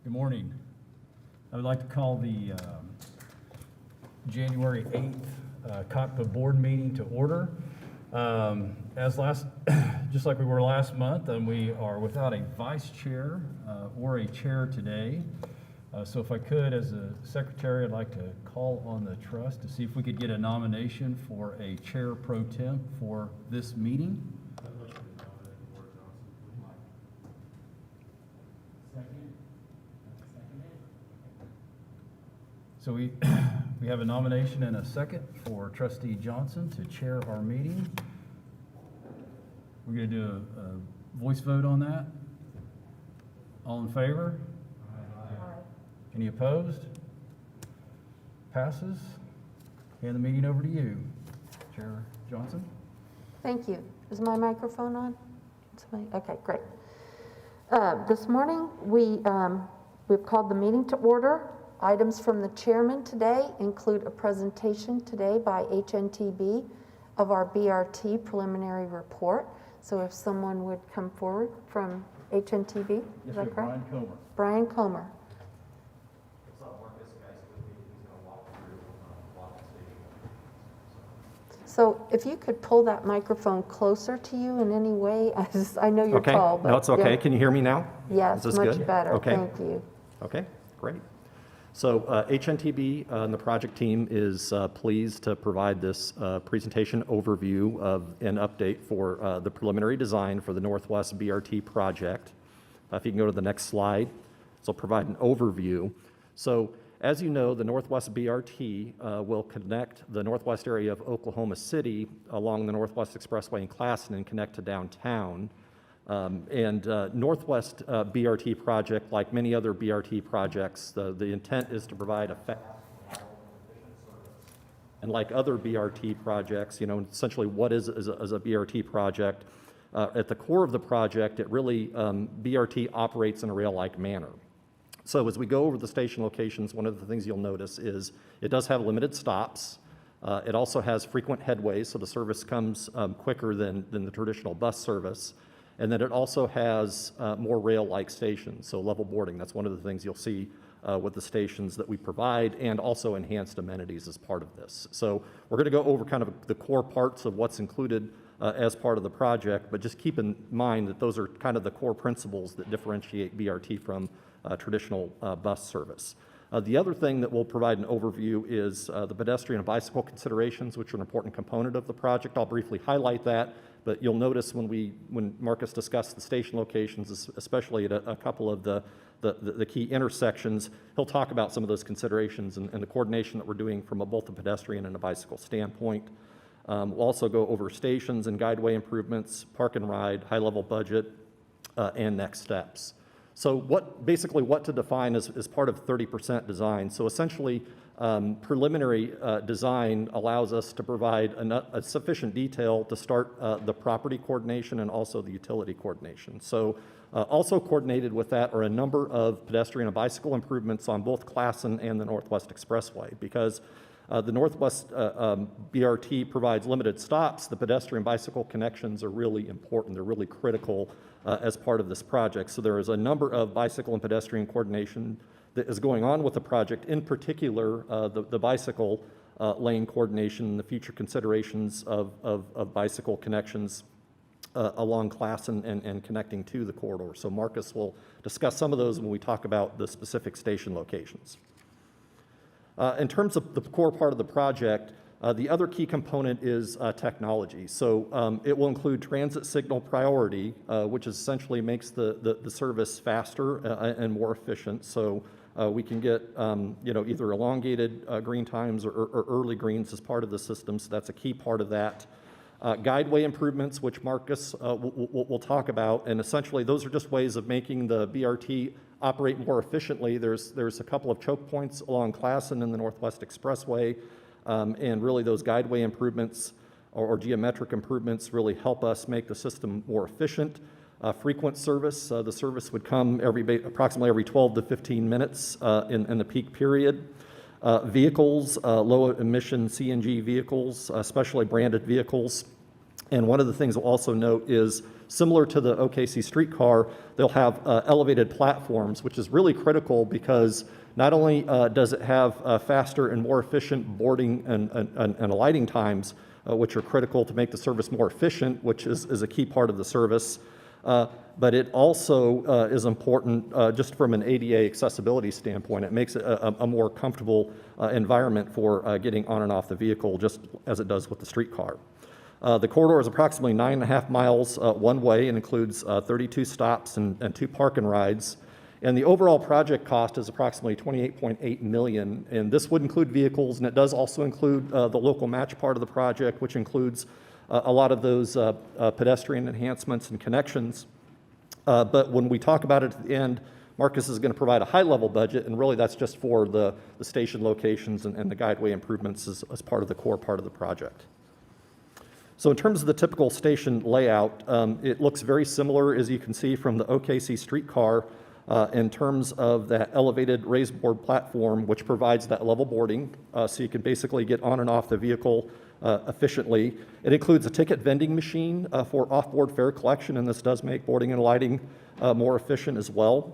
Good morning. I would like to call the January 8th Cotpa board meeting to order. Just like we were last month, we are without a vice chair or a chair today. So if I could, as a secretary, I'd like to call on the trust to see if we could get a nomination for a chair pro temp for this meeting. So we have a nomination and a second for Trustee Johnson to chair our meeting. We're going to do a voice vote on that. All in favor? Aye. Any opposed? Passes. Hand the meeting over to you, Chair Johnson. Thank you. Is my microphone on? Okay, great. This morning we've called the meeting to order. Items from the chairman today include a presentation today by HNTB of our BRT preliminary report. So if someone would come forward from HNTB, is that correct? Brian Comer. Brian Comer. What's up, Marcus? Guys, with me, he's going to walk through walk station. So if you could pull that microphone closer to you in any way, I know you're Okay. tall. But No, it's okay. yeah. Can you hear me now? Yes, Is this much good? better. Okay. Thank you. Okay, great. So HNTB and the project team is pleased to provide this presentation overview of an update for the preliminary design for the Northwest BRT project. If you can go to the next slide, so I'll provide an overview. So as you know, the Northwest BRT will connect the northwest area of Oklahoma City along the Northwest Expressway in Classin and connect to downtown. Northwest BRT project, like many other BRT projects, the intent is to provide a fast, efficient service. And like other BRT projects, essentially what is a BRT project? At the core of the project, it really, BRT operates in a rail-like manner. So as we go over the station locations, one of the things you'll notice is it does have limited stops. It also has frequent headways, so the service comes quicker than the traditional bus service. And then it also has more rail-like stations, so level boarding. That's one of the things you'll see with the stations that we provide, and also enhanced amenities as part of this. So we're going to go over kind of the core parts of what's included as part of the project, but just keep in mind that those are kind of the core principles that differentiate BRT from traditional bus service. The other thing that we'll provide an overview is the pedestrian and bicycle considerations, which are an important component of the project. I'll briefly highlight that. But you'll notice when Marcus discussed the station locations, especially at a couple of the key intersections, he'll talk about some of those considerations and the coordination that we're doing from both a pedestrian and a bicycle standpoint. We'll also go over stations and guideway improvements, park and ride, high-level budget, and next steps. So basically what to define as part of 30% design. So essentially, preliminary design allows us to provide a sufficient detail to start the property coordination and also the utility coordination. So also coordinated with that are a number of pedestrian and bicycle improvements on both Classin and the Northwest Expressway. Because the Northwest BRT provides limited stops, the pedestrian bicycle connections are really important. They're really critical as part of this project. So there is a number of bicycle and pedestrian coordination that is going on with the project, in particular the bicycle lane coordination and the future considerations of bicycle connections along Classin and connecting to the corridor. So Marcus will discuss some of those when we talk about the specific station locations. In terms of the core part of the project, the other key component is technology. So it will include transit signal priority, which essentially makes the service faster and more efficient. So we can get either elongated green times or early greens as part of the system. So that's a key part of that. Guideway improvements, which Marcus will talk about, and essentially those are just ways of making the BRT operate more efficiently. There's a couple of choke points along Classin and the Northwest Expressway, and really those guideway improvements or geometric improvements really help us make the system more efficient. Frequent service, the service would come approximately every 12 to 15 minutes in the peak period. Vehicles, low emission CNG vehicles, especially branded vehicles, And one of the things we'll also note is, similar to the OKC streetcar, they'll have elevated platforms, which is really critical because not only does it have faster and more efficient boarding and alighting times, which are critical to make the service more efficient, which is a key part of the service, but it also is important just from an ADA accessibility standpoint. It makes it a more comfortable environment for getting on and off the vehicle, just as it does with the streetcar. The corridor is approximately 9.5 miles one way and includes 32 stops and 2 park and rides. And the overall project cost is approximately $28.8 million. And this would include vehicles, and it does also include the local match part of the project, which includes a lot of those pedestrian enhancements and connections. But when we talk about it at the end, Marcus is going to provide a high-level budget, and really that's just for the station locations and the guideway improvements as part of the core part of the project. So in terms of the typical station layout, it looks very similar, as you can see, from the OKC streetcar in terms of that elevated raised board platform, which provides that level boarding, so you can basically get on and off the vehicle efficiently. It includes a ticket vending machine for off-board fare collection, and this does make boarding and alighting more efficient as well.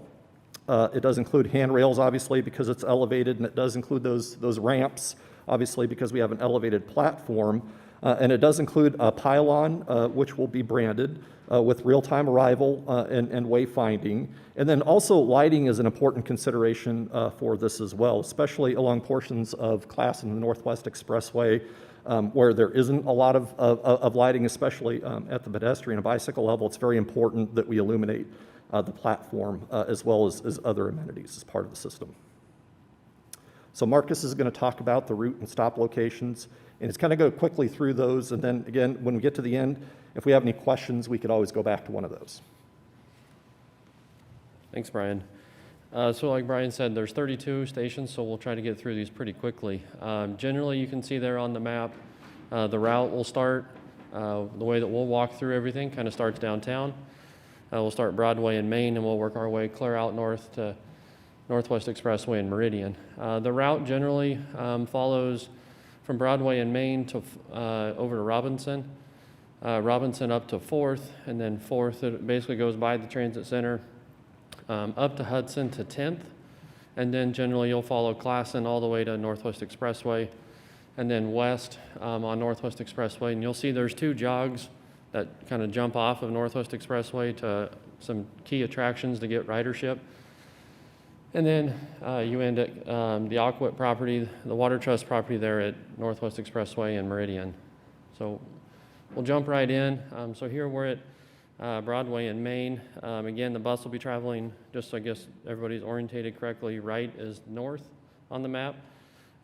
It does include handrails, obviously, because it's elevated, and it does include those ramps, obviously, because we have an elevated platform. And it does include a pylon, which will be branded with real-time arrival and wayfinding. And then also lighting is an important consideration for this as well, especially along portions of Classin and the Northwest Expressway, where there isn't a lot of lighting, especially at the pedestrian and bicycle level. It's very important that we illuminate the platform as well as other amenities as part of the system. So Marcus is going to talk about the route and stop locations, and it's kind of go quickly through those, and then again, when we get to the end, if we have any questions, we could always go back to one of those. Thanks, Brian. So like Brian said, there's 32 stations, so we'll try to get through these pretty quickly. Generally, you can see there on the map, the route will start, the way that we'll walk through everything kind of starts downtown. We'll start Broadway and Main, and we'll work our way clear out north to Northwest Expressway and Meridian. The route generally follows from Broadway and Main to over to Robinson, Robinson up to 4th, and then 4th it basically goes by the transit center up to Hudson to 10th, and then generally you'll follow Classin all the way to Northwest Expressway, and then west on Northwest Expressway, and you'll see there's 2 jogs that kind of jump off of Northwest Expressway to some key attractions to get ridership. And then you end at the Aquit property, the Water Trust property there at Northwest Expressway and Meridian. So we'll jump right in. So here we're at Broadway and Main. Again, the bus will be traveling, just so I guess everybody's orientated correctly, right is north on the map.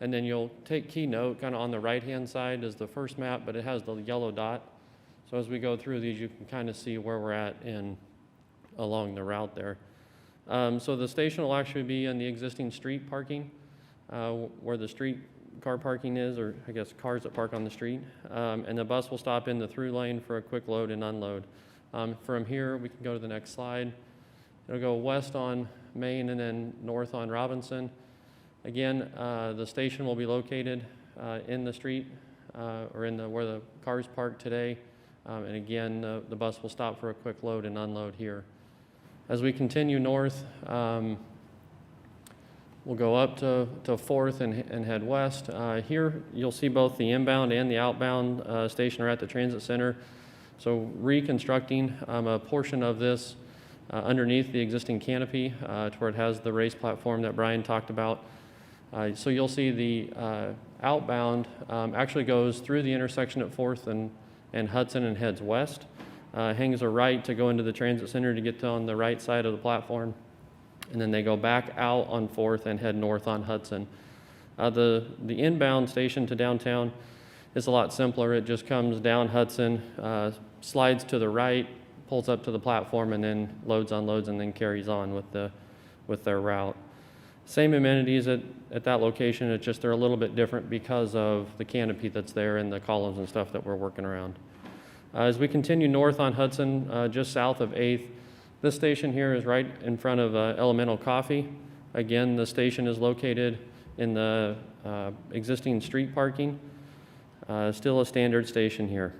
And then you'll take key note, kind of on the right-hand side is the first map, but it has the yellow dot. So as we go through these, you can kind of see where we're at along the route there. So the station will actually be in the existing street parking, where the street car parking is, or I guess cars that park on the street. And the bus will stop in the through lane for a quick load and unload. From here, we can go to the next slide. It'll go west on Main and then north on Robinson. Again, the station will be located in the street or in where the cars park today. And again, the bus will stop for a quick load and unload here. As we continue north, we'll go up to 4th and head west. Here, you'll see both the inbound and the outbound station are at the transit center. So reconstructing a portion of this underneath the existing canopy to where it has the raised platform that Brian talked about. So you'll see the outbound actually goes through the intersection at 4th and Hudson and heads west. Hangs a right to go into the transit center to get on the right side of the platform. And then they go back out on 4th and head north on Hudson. The inbound station to downtown is a lot simpler. It just comes down Hudson, slides to the right, pulls up to the platform, and then loads, unloads, and then carries on with their route. Same amenities at that location, it's just they're a little bit different because of the canopy that's there and the columns and stuff that we're working around. As we continue north on Hudson, just south of 8th, this station here is right in front of Elemental Coffee. Again, the station is located in the existing street parking. Still a standard station here.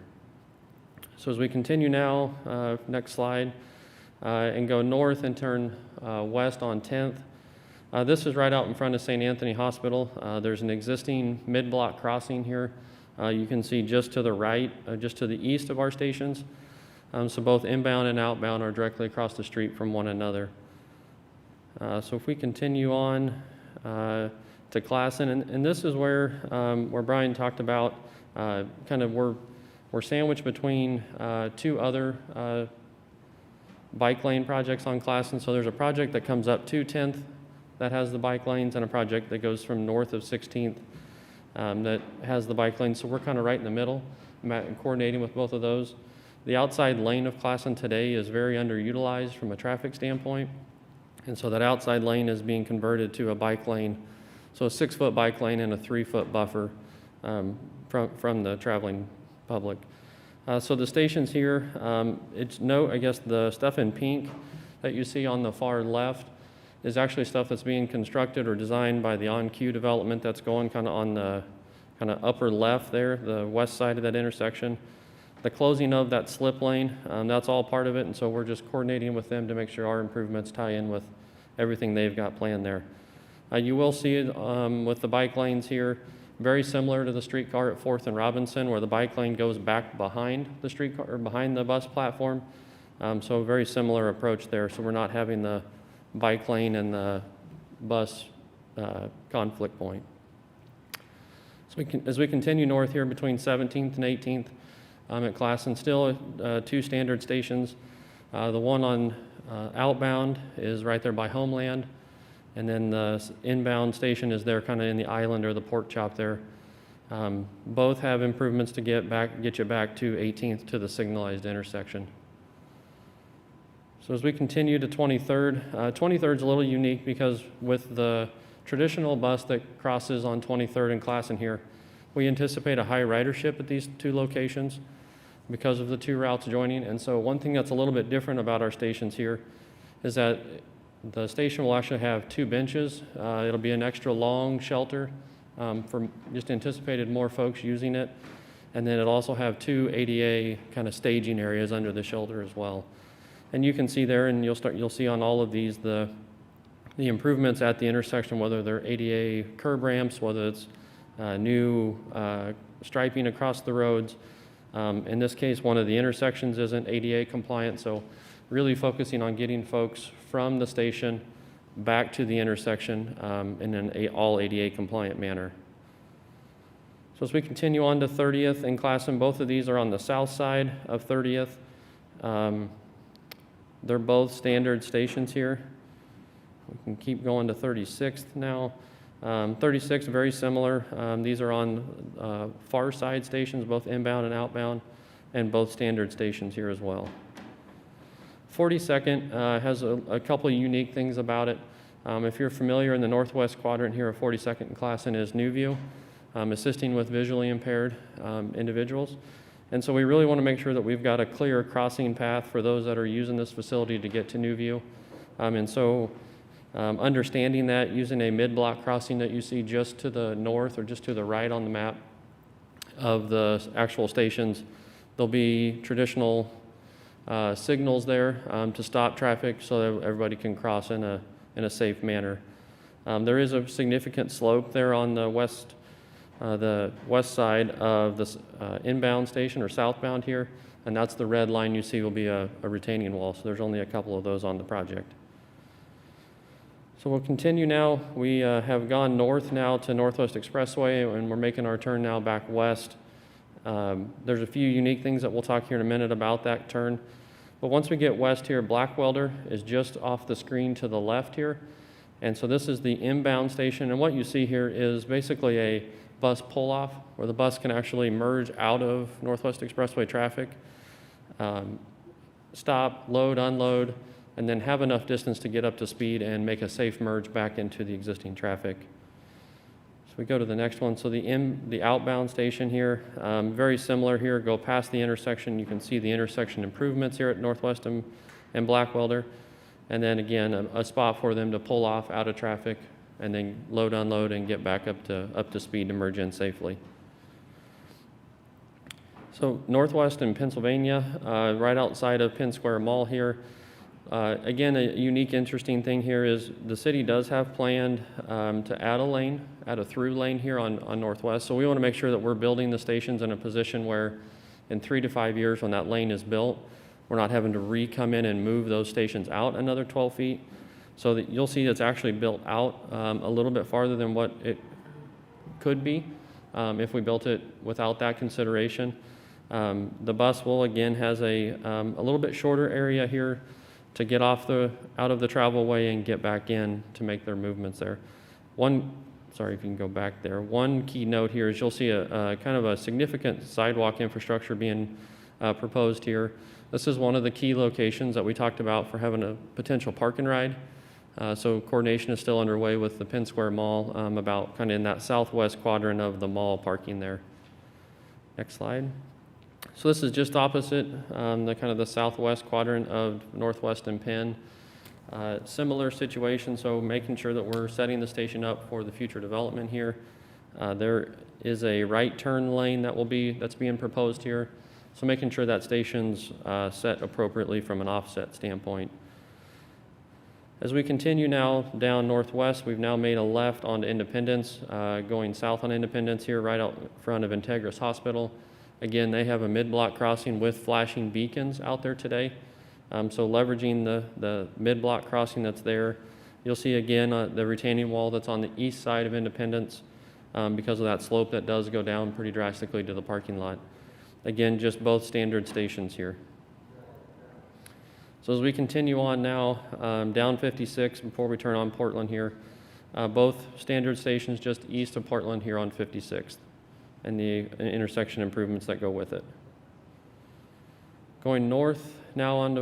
So as we continue now, next slide, and go north and turn west on 10th, this is right out in front of St. Anthony Hospital. There's an existing mid-block crossing here. You can see just to the right, just to the east of our stations. So both inbound and outbound are directly across the street from one another. So if we continue on to Classin, and this is where Brian talked about kind of we're sandwiched between two other bike lane projects on Classin. So there's a project that comes up to 10th that has the bike lanes, and a project that goes from north of 16th that has the bike lanes. So we're kind of right in the middle, coordinating with both of those. The outside lane of Classin today is very underutilized from a traffic standpoint. And so that outside lane is being converted to a bike lane. So a 6-foot bike lane and a 3-foot buffer from the traveling public. So the stations here, I guess the stuff in pink that you see on the far left is actually stuff that's being constructed or designed by the on-queue development that's going kind of on the kind of upper left there, the west side of that intersection. The closing of that slip lane, that's all part of it, and so we're just coordinating with them to make sure our improvements tie in with everything they've got planned there. You will see it with the bike lanes here, very similar to the streetcar at 4th and Robinson, where the bike lane goes back behind the streetcar or behind the bus platform. So a very similar approach there. So we're not having the bike lane and the bus conflict point. So as we continue north here between 17th and 18th at Classin, still 2 standard stations. The one on outbound is right there by Homeland, and then the inbound station is there kind of in the island or the pork chop there. Both have improvements to get you back to 18th to the signalized intersection. So as we continue to 23rd, 23rd is a little unique because with the traditional bus that crosses on 23rd and Classin here, we anticipate a high ridership at these 2 locations because of the 2 routes joining. And so one thing that's a little bit different about our stations here is that the station will actually have 2 benches. It'll be an extra long shelter for just anticipated more folks using it. And then it'll also have 2 ADA kind of staging areas under the shelter as well. And you can see there, and you'll see on all of these the improvements at the intersection, whether they're ADA curb ramps, whether it's new striping across the roads. In this case, one of the intersections isn't ADA compliant, so really focusing on getting folks from the station back to the intersection in an all ADA compliant manner. So as we continue on to 30th and Classin, both of these are on the south side of 30th. They're both standard stations here. We can keep going to 36th now. 36, very similar. These are on far side stations, both inbound and outbound, and both standard stations here as well. 42nd has a couple of unique things about it. If you're familiar, in the northwest quadrant here of 42nd and Classin is New View, assisting with visually impaired individuals. And so we really want to make sure that we've got a clear crossing path for those that are using this facility to get to New View. And so understanding that, using a mid-block crossing that you see just to the north or just to the right on the map of the actual stations, there'll be traditional signals there to stop traffic so that everybody can cross in a safe manner. There is a significant slope there on the west side of this inbound station or southbound here, and that's the red line you see will be a retaining wall. So there's only a couple of those on the project. So we'll continue now. We have gone north now to Northwest Expressway, and we're making our turn now back west. There's a few unique things that we'll talk here in a minute about that turn. But once we get west here, Blackwelder is just off the screen to the left here. And so this is the inbound station. And what you see here is basically a bus pull-off where the bus can actually merge out of Northwest Expressway traffic, stop, load, unload, and then have enough distance to get up to speed and make a safe merge back into the existing traffic. So we go to the next one. So the outbound station here, very similar here, go past the intersection. You can see the intersection improvements here at Northwest and Blackwelder. And then again, a spot for them to pull off out of traffic and then load, unload, and get back up to speed to merge in safely. So Northwest in Pennsylvania, right outside of Penn Square Mall here. Again, a unique, interesting thing here is the city does have planned to add a through lane here on Northwest. So we want to make sure that we're building the stations in a position where in 3 to 5 years when that lane is built, we're not having to come in and move those stations out another 12 feet. So that you'll see it's actually built out a little bit farther than what it could be if we built it without that consideration. The bus will again has a little bit shorter area here to get out of the travel way and get back in to make their movements there. Sorry if you can go back there. One key note here is you'll see a kind of a significant sidewalk infrastructure being proposed here. This is one of the key locations that we talked about for having a potential park and ride. So coordination is still underway with the Penn Square Mall about kind of in that southwest quadrant of the mall parking there. Next slide. So this is just opposite the kind of the southwest quadrant of Northwest and Penn. Similar situation, so making sure that we're setting the station up for the future development here. There is a right turn lane that's being proposed here. So making sure that station's set appropriately from an offset standpoint. As we continue now down Northwest, we've now made a left onto Independence, going south on Independence here, right out front of Integris Hospital. Again, they have a mid-block crossing with flashing beacons out there today. So leveraging the mid-block crossing that's there. You'll see again the retaining wall that's on the east side of Independence because of that slope that does go down pretty drastically to the parking lot. Again, just both standard stations here. So as we continue on now, down 56 before we turn on Portland here, both standard stations just east of Portland here on 56th and the intersection improvements that go with it. Going north now on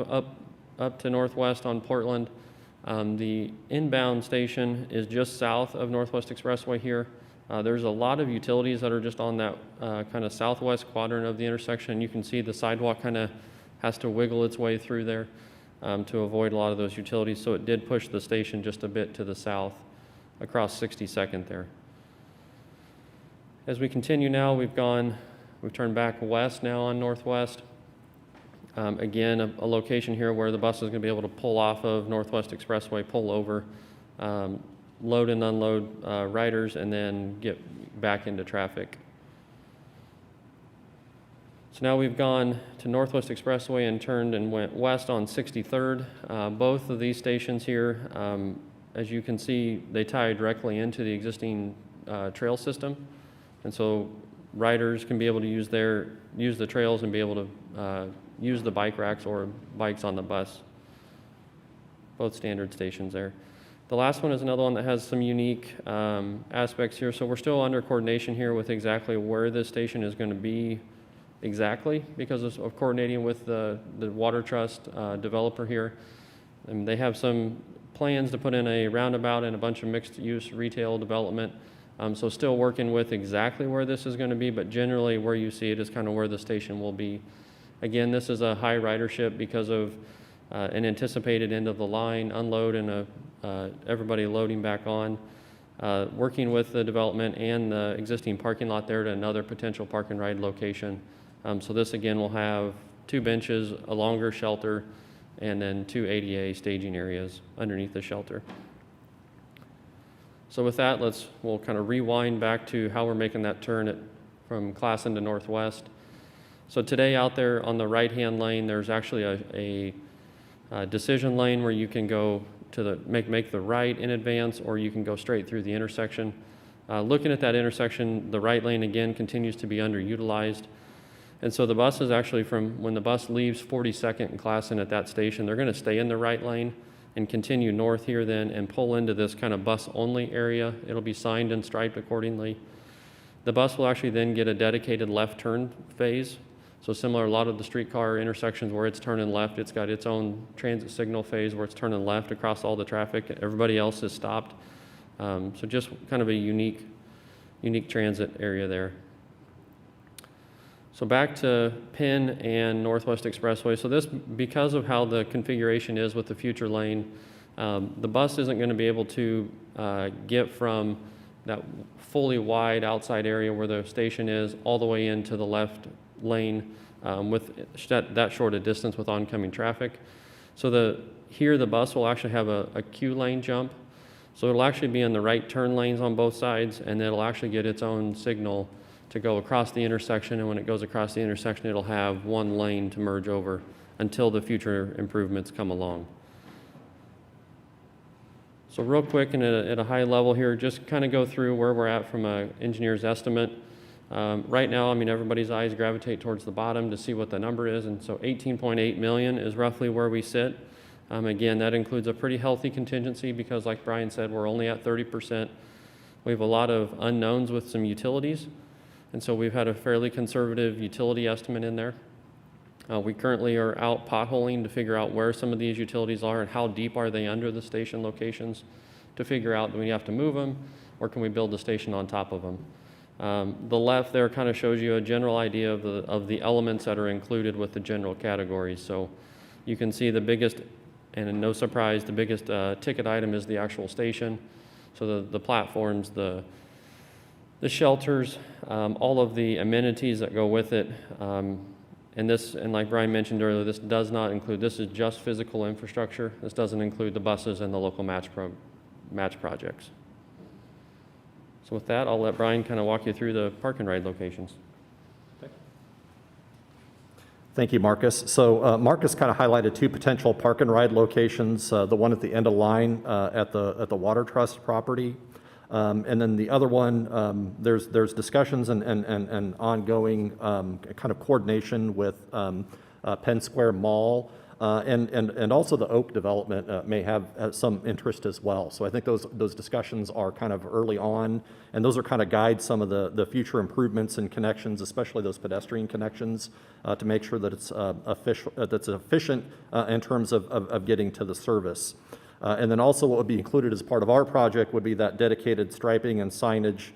up to Northwest on Portland, the inbound station is just south of Northwest Expressway here. There's a lot of utilities that are just on that kind of southwest quadrant of the intersection. You can see the sidewalk kind of has to wiggle its way through there to avoid a lot of those utilities. So it did push the station just a bit to the south across 62nd there. As we continue now, we've turned back west now on Northwest. Again, a location here where the bus is going to be able to pull off of Northwest Expressway, pull over, load and unload riders, and then get back into traffic. So now we've gone to Northwest Expressway and turned and went west on 63rd. Both of these stations here, as you can see, they tie directly into the existing trail system. And so riders can be able to use the trails and be able to use the bike racks or bikes on the bus. Both standard stations there. The last one is another one that has some unique aspects here. So we're still under coordination here with exactly where this station is going to be exactly because of coordinating with the Water Trust developer here. And they have some plans to put in a roundabout and a bunch of mixed-use retail development. So still working with exactly where this is going to be, but generally where you see it is kind of where the station will be. Again, this is a high ridership because of an anticipated end of the line, unload, and everybody loading back on. Working with the development and the existing parking lot there to another potential park and ride location. So this again will have 2 benches, a longer shelter, and then 2 ADA staging areas underneath the shelter. So with that, we'll kind of rewind back to how we're making that turn from Classin to Northwest. So today out there on the right-hand lane, there's actually a decision lane where you can go to make the right in advance, or you can go straight through the intersection. Looking at that intersection, the right lane again continues to be underutilized. And so the bus is actually when the bus leaves 42nd and Classin at that station, they're going to stay in the right lane and continue north here then and pull into this kind of bus-only area. It'll be signed and striped accordingly. The bus will actually then get a dedicated left turn phase. So similar, a lot of the streetcar intersections where it's turning left, it's got its own transit signal phase where it's turning left across all the traffic. Everybody else is stopped. So just kind of a unique transit area there. So back to Penn and Northwest Expressway. So this, because of how the configuration is with the future lane, the bus isn't going to be able to get from that fully wide outside area where the station is all the way into the left lane with that short a distance with oncoming traffic. So here the bus will actually have a Q lane jump. So it'll actually be in the right turn lanes on both sides, and it'll actually get its own signal to go across the intersection, and when it goes across the intersection, it'll have one lane to merge over until the future improvements come along. So real quick and at a high level here, just kind of go through where we're at from an engineer's estimate. Right now, I mean, everybody's eyes gravitate towards the bottom to see what the number is, and so 18.8 million is roughly where we sit. Again, that includes a pretty healthy contingency because, like Brian said, we're only at 30%. We have a lot of unknowns with some utilities, and so we've had a fairly conservative utility estimate in there. We currently are out potholing to figure out where some of these utilities are and how deep are they under the station locations to figure out, do we have to move them or can we build the station on top of them? The left there kind of shows you a general idea of the elements that are included with the general categories. So you can see the biggest, and no surprise, the biggest ticket item is the actual station. So the platforms, the shelters, all of the amenities that go with it. And like Brian mentioned earlier, this does not include, this is just physical infrastructure. This doesn't include the buses and the local match projects. So with that, I'll let Brian kind of walk you through the park and ride locations. Thank you, Marcus. So Marcus kind of highlighted two potential park and ride locations, the one at the end of line at the Water Trust property. And then the other one, there's discussions and ongoing kind of coordination with Penn Square Mall, and also the Oak development may have some interest as well. So I think those discussions are kind of early on, and those are kind of guide some of the future improvements and connections, especially those pedestrian connections, to make sure that it's efficient in terms of getting to the service. And then also what would be included as part of our project would be that dedicated striping and signage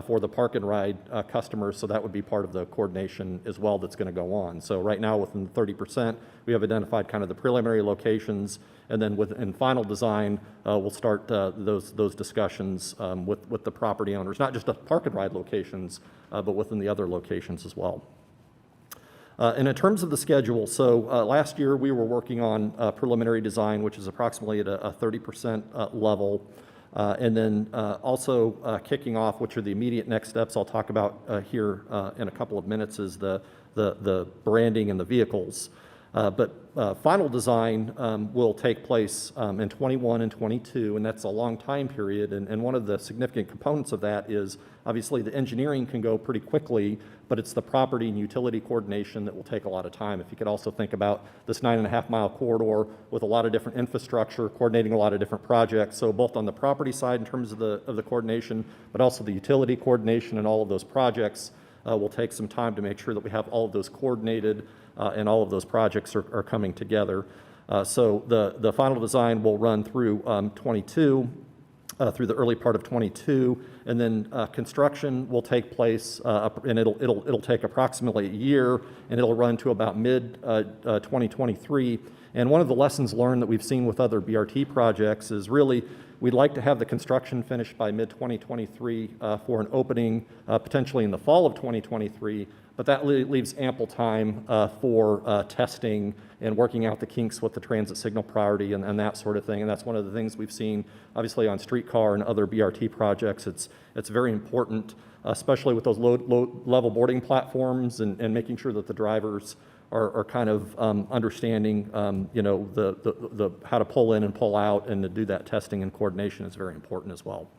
for the park and ride customers. So that would be part of the coordination as well that's going to go on. So right now within 30%, we have identified kind of the preliminary locations. And then in final design, we'll start those discussions with the property owners, not just the park and ride locations, but within the other locations as well. And in terms of the schedule, so last year we were working on preliminary design, which is approximately at a 30% level. And then also kicking off, which are the immediate next steps I'll talk about here in a couple of minutes, is the branding and the vehicles. But final design will take place in 21 and 22, and that's a long time period. And one of the significant components of that is obviously the engineering can go pretty quickly, but it's the property and utility coordination that will take a lot of time. If you could also think about this 9.5-mile corridor with a lot of different infrastructure, coordinating a lot of different projects. So both on the property side in terms of the coordination, but also the utility coordination and all of those projects will take some time to make sure that we have all of those coordinated and all of those projects are coming together. So the final design will run through 22, through the early part of 22, and then construction will take place, and it'll take approximately a year, and it'll run to about mid 2023. And one of the lessons learned that we've seen with other BRT projects is really we'd like to have the construction finished by mid 2023 for an opening potentially in the fall of 2023. But that leaves ample time for testing and working out the kinks with the transit signal priority and that sort of thing. And that's one of the things we've seen, obviously, on streetcar and other BRT projects. It's very important, especially with those low-level boarding platforms and making sure that the drivers are kind of understanding, the how to pull in and pull out, and to do that testing and coordination is very important as well.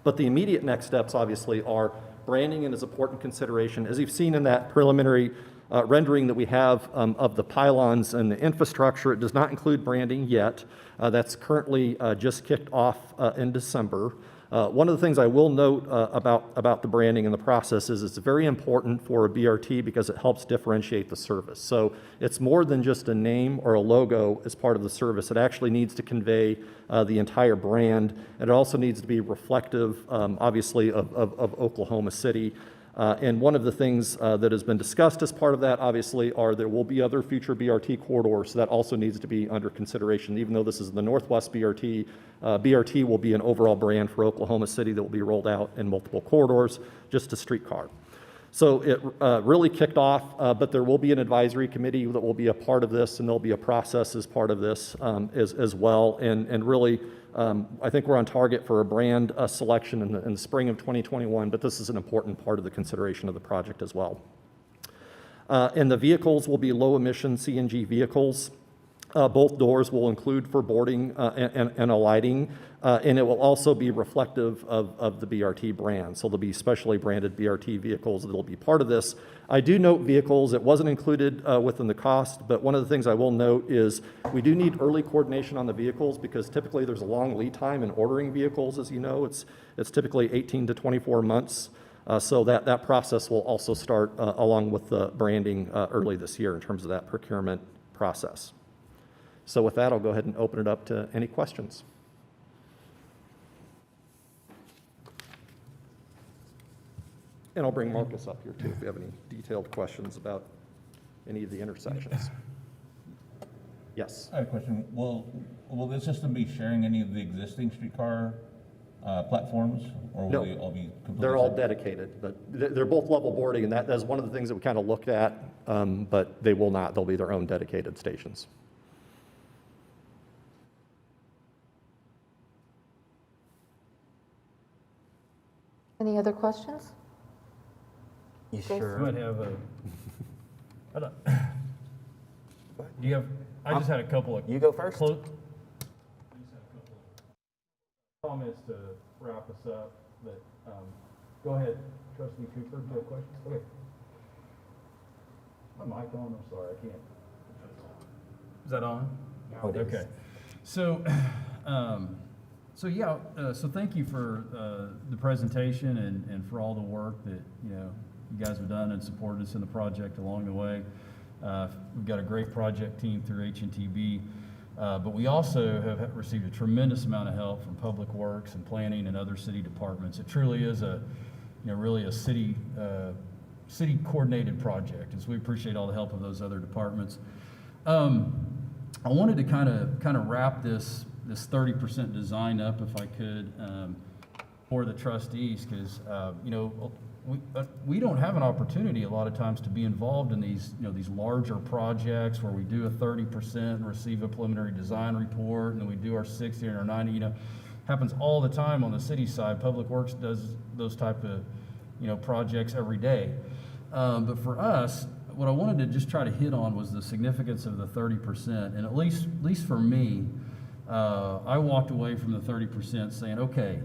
But the immediate next steps, obviously, are branding and is an important consideration. As you've seen in that preliminary rendering that we have of the pylons and the infrastructure, it does not include branding yet. That's currently just kicked off in December. One of the things I will note about the branding and the process is it's very important for a BRT because it helps differentiate the service. So it's more than just a name or a logo as part of the service. It actually needs to convey the entire brand, and it also needs to be reflective, obviously, of Oklahoma City. And one of the things that has been discussed as part of that, obviously, there will be other future BRT corridors, so that also needs to be under consideration. Even though this is the Northwest BRT, BRT will be an overall brand for Oklahoma City that will be rolled out in multiple corridors, just a streetcar. So it really kicked off, but there will be an advisory committee that will be a part of this, and there'll be a process as part of this as well. And really, I think we're on target for a brand selection in the spring of 2021, but this is an important part of the consideration of the project as well. And the vehicles will be low-emission CNG vehicles. Both doors will include for boarding and alighting, and it will also be reflective of the BRT brand. So there'll be specially branded BRT vehicles that will be part of this. I do note vehicles, it wasn't included within the cost, but one of the things I will note is we do need early coordination on the vehicles because typically there's a long lead time in ordering vehicles, as you know. It's typically 18 to 24 months. So that process will also start along with the branding early this year in terms of that procurement process. So with that, I'll go ahead and open it up to any questions. And I'll bring Marcus up here too if you have any detailed questions about any of the intersections. Yes. I have a question. Will this system be sharing any of the existing streetcar platforms, or will No, they all be completely they're all separate? dedicated, but they're both level boarding, and that's one of the things that we kind of looked at, but they will not. They'll be their own dedicated stations. Any other questions? You Jason? You sure? might have a, I don't, do you have, I just had a couple of. You go first. Comments to wrap us up, but, go ahead, Trustee Cooper, do you have questions? Okay. My mic on, I'm sorry, I can't. Is that on? Oh, it is. Okay. So, so thank you for the presentation and for all the work that, you guys have done and supported us in the project along the way. We've got a great project team through H&TB, but we also have received a tremendous amount of help from Public Works and Planning and other city departments. It truly is really a city coordinated project, and so we appreciate all the help of those other departments. I wanted to kind of wrap this 30% design up, if I could, for the trustees, because we don't have an opportunity a lot of times to be involved in these larger projects where we do a 30% and receive a preliminary design report, and then we do our 60 and our 90. Happens all the time on the city side. Public Works does those type of projects every day. But for us, what I wanted to just try to hit on was the significance of the 30%. And at least for me, I walked away from the 30% saying, okay,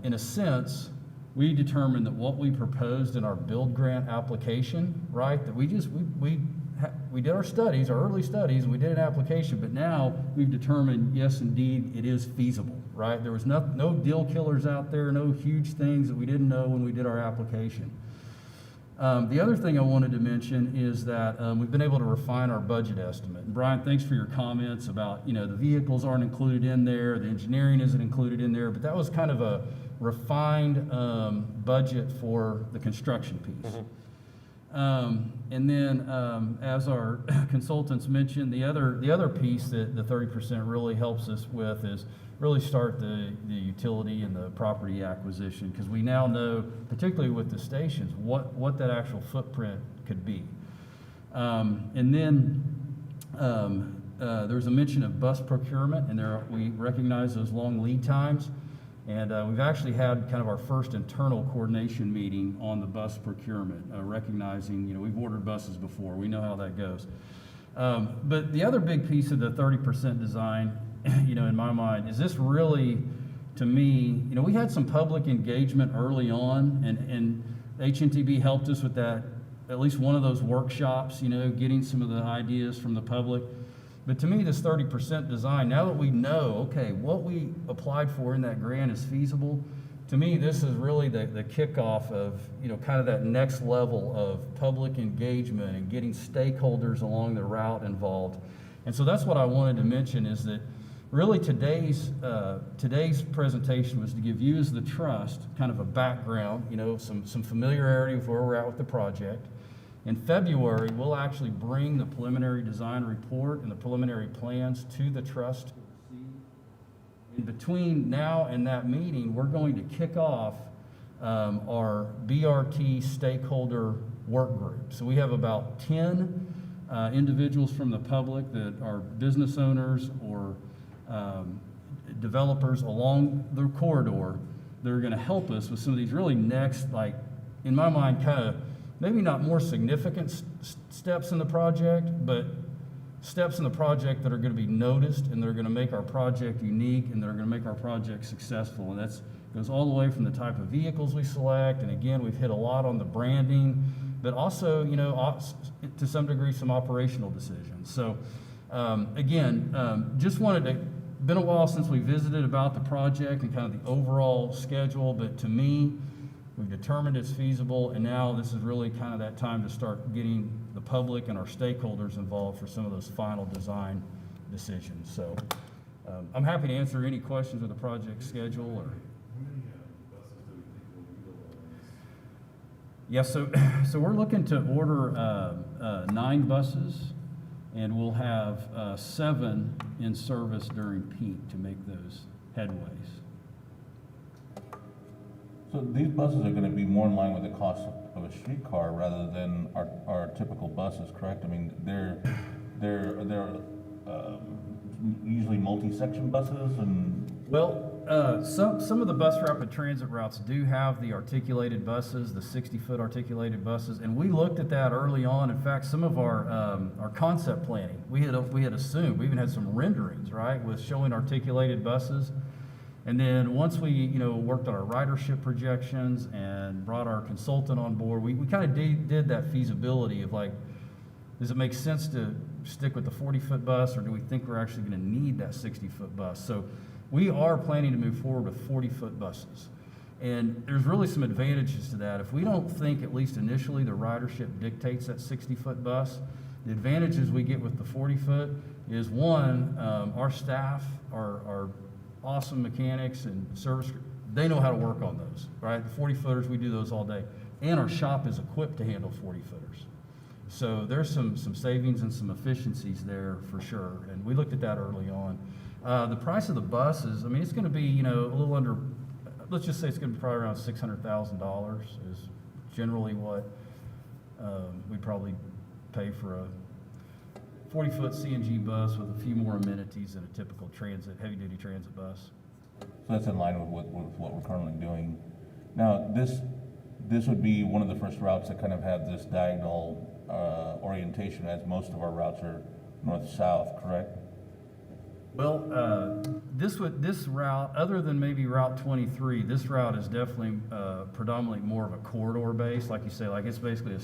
in a sense, we determined that what we proposed in our build grant application, right, that we did our studies, our early studies, and we did an application, but now we've determined, yes, indeed, it is feasible, right? There was no deal killers out there, no huge things that we didn't know when we did our application. The other thing I wanted to mention is that we've been able to refine our budget estimate. And Brian, thanks for your comments about, the vehicles aren't included in there, the engineering isn't included in there, but that was kind of a refined budget for the construction piece. Mm-hmm. And then, as our consultants mentioned, the other piece that the 30% really helps us with is really start the utility and the property acquisition, because we now know, particularly with the stations, what that actual footprint could be. And then there's a mention of bus procurement, and we recognize those long lead times. And we've actually had kind of our first internal coordination meeting on the bus procurement, recognizing, we've ordered buses before. We know how that goes. But the other big piece of the 30% design, in my mind, is this really, to me, we had some public engagement early on, and H&TB helped us with that, at least one of those workshops, getting some of the ideas from the public. But to me, this 30% design, now that we know, okay, what we applied for in that grant is feasible, to me, this is really the kickoff of, kind of that next level of public engagement and getting stakeholders along the route involved. And so that's what I wanted to mention, is that really today's presentation was to give you as the trust kind of a background, some familiarity with where we're at with the project. In February, we'll actually bring the preliminary design report and the preliminary plans to the trust. In between now and that meeting, we're going to kick off our BRT stakeholder work group. So we have about 10 individuals from the public that are business owners or developers along the corridor that are going to help us with some of these really next, like, in my mind, kind of maybe not more significant steps in the project, but steps in the project that are going to be noticed and they're going to make our project unique and they're going to make our project successful. And that's goes all the way from the type of vehicles we select. And again, we've hit a lot on the branding, but also, you know, to some degree, some operational decisions. So just wanted to, been a while since we visited about the project and kind of the overall schedule, but to me, we've determined it's feasible, and now this is really kind of that time to start getting the public and our stakeholders involved for some of those final design decisions. So I'm happy to answer any questions of the project schedule or. Yeah, so we're looking to order 9 buses, and we'll have 7 in service during peak to make those headways. So these buses are gonna be more in line with the cost of a streetcar rather than our typical buses, correct? I mean, they're usually multi-section buses and. Well, some of the bus rapid transit routes do have the articulated buses, the 60-foot articulated buses, and we looked at that early on. In fact, some of our concept planning, we had assumed, we even had some renderings, right, with showing articulated buses. And then once we, you know, worked on our ridership projections and brought our consultant on board, we kind of did that feasibility of like, does it make sense to stick with the 40-foot bus, or do we think we're actually going to need that 60-foot bus? So we are planning to move forward with 40-foot buses. And there's really some advantages to that. If we don't think, at least initially, the ridership dictates that 60-foot bus, the advantages we get with the 40-foot is, one, our staff are awesome mechanics and service, they know how to work on those, right? The 40-footers, we do those all day. And our shop is equipped to handle 40-footers. So there's some savings and some efficiencies there for sure. And we looked at that early on. The price of the buses, I mean, it's gonna be, you know, a little under, let's just say it's gonna be probably around $600,000 is generally what we probably pay for a 40-foot CNG bus with a few more amenities than a typical transit, heavy-duty transit bus. So that's in line with what we're currently doing. Now, this would be one of the first routes that kind of have this diagonal orientation, as most of our routes are north-south, correct? Well, this route, other than maybe Route 23, this route is definitely predominantly more of a corridor base, like you say. Like, it's basically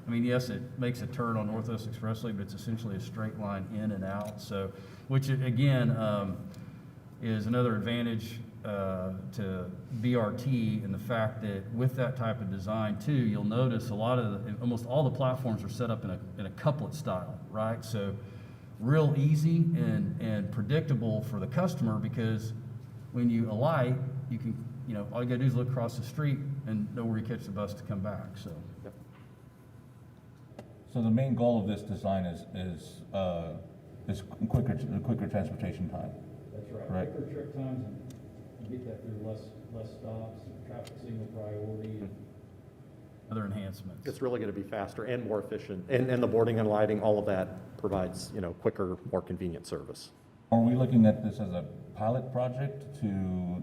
I mean, yes, it makes a turn on Northwest Expressway, but it's essentially a straight line in and out. So, which again is another advantage to BRT, in the fact that with that type of design too, you'll notice almost all the platforms are set up in a couplet style, right? So real easy and predictable for the customer, because when you alight, you can, you know, all you gotta do is look across the street and know where you catch the bus to come back. So. Yep. So the main goal of this design is quicker transportation time. That's right. Right. Quicker trip times, and get that through less stops, traffic signal priority, and other enhancements. It's really going to be faster and more efficient, and the boarding and lighting, all of that provides, you know, quicker, more convenient service. Are we looking at this as a pilot project to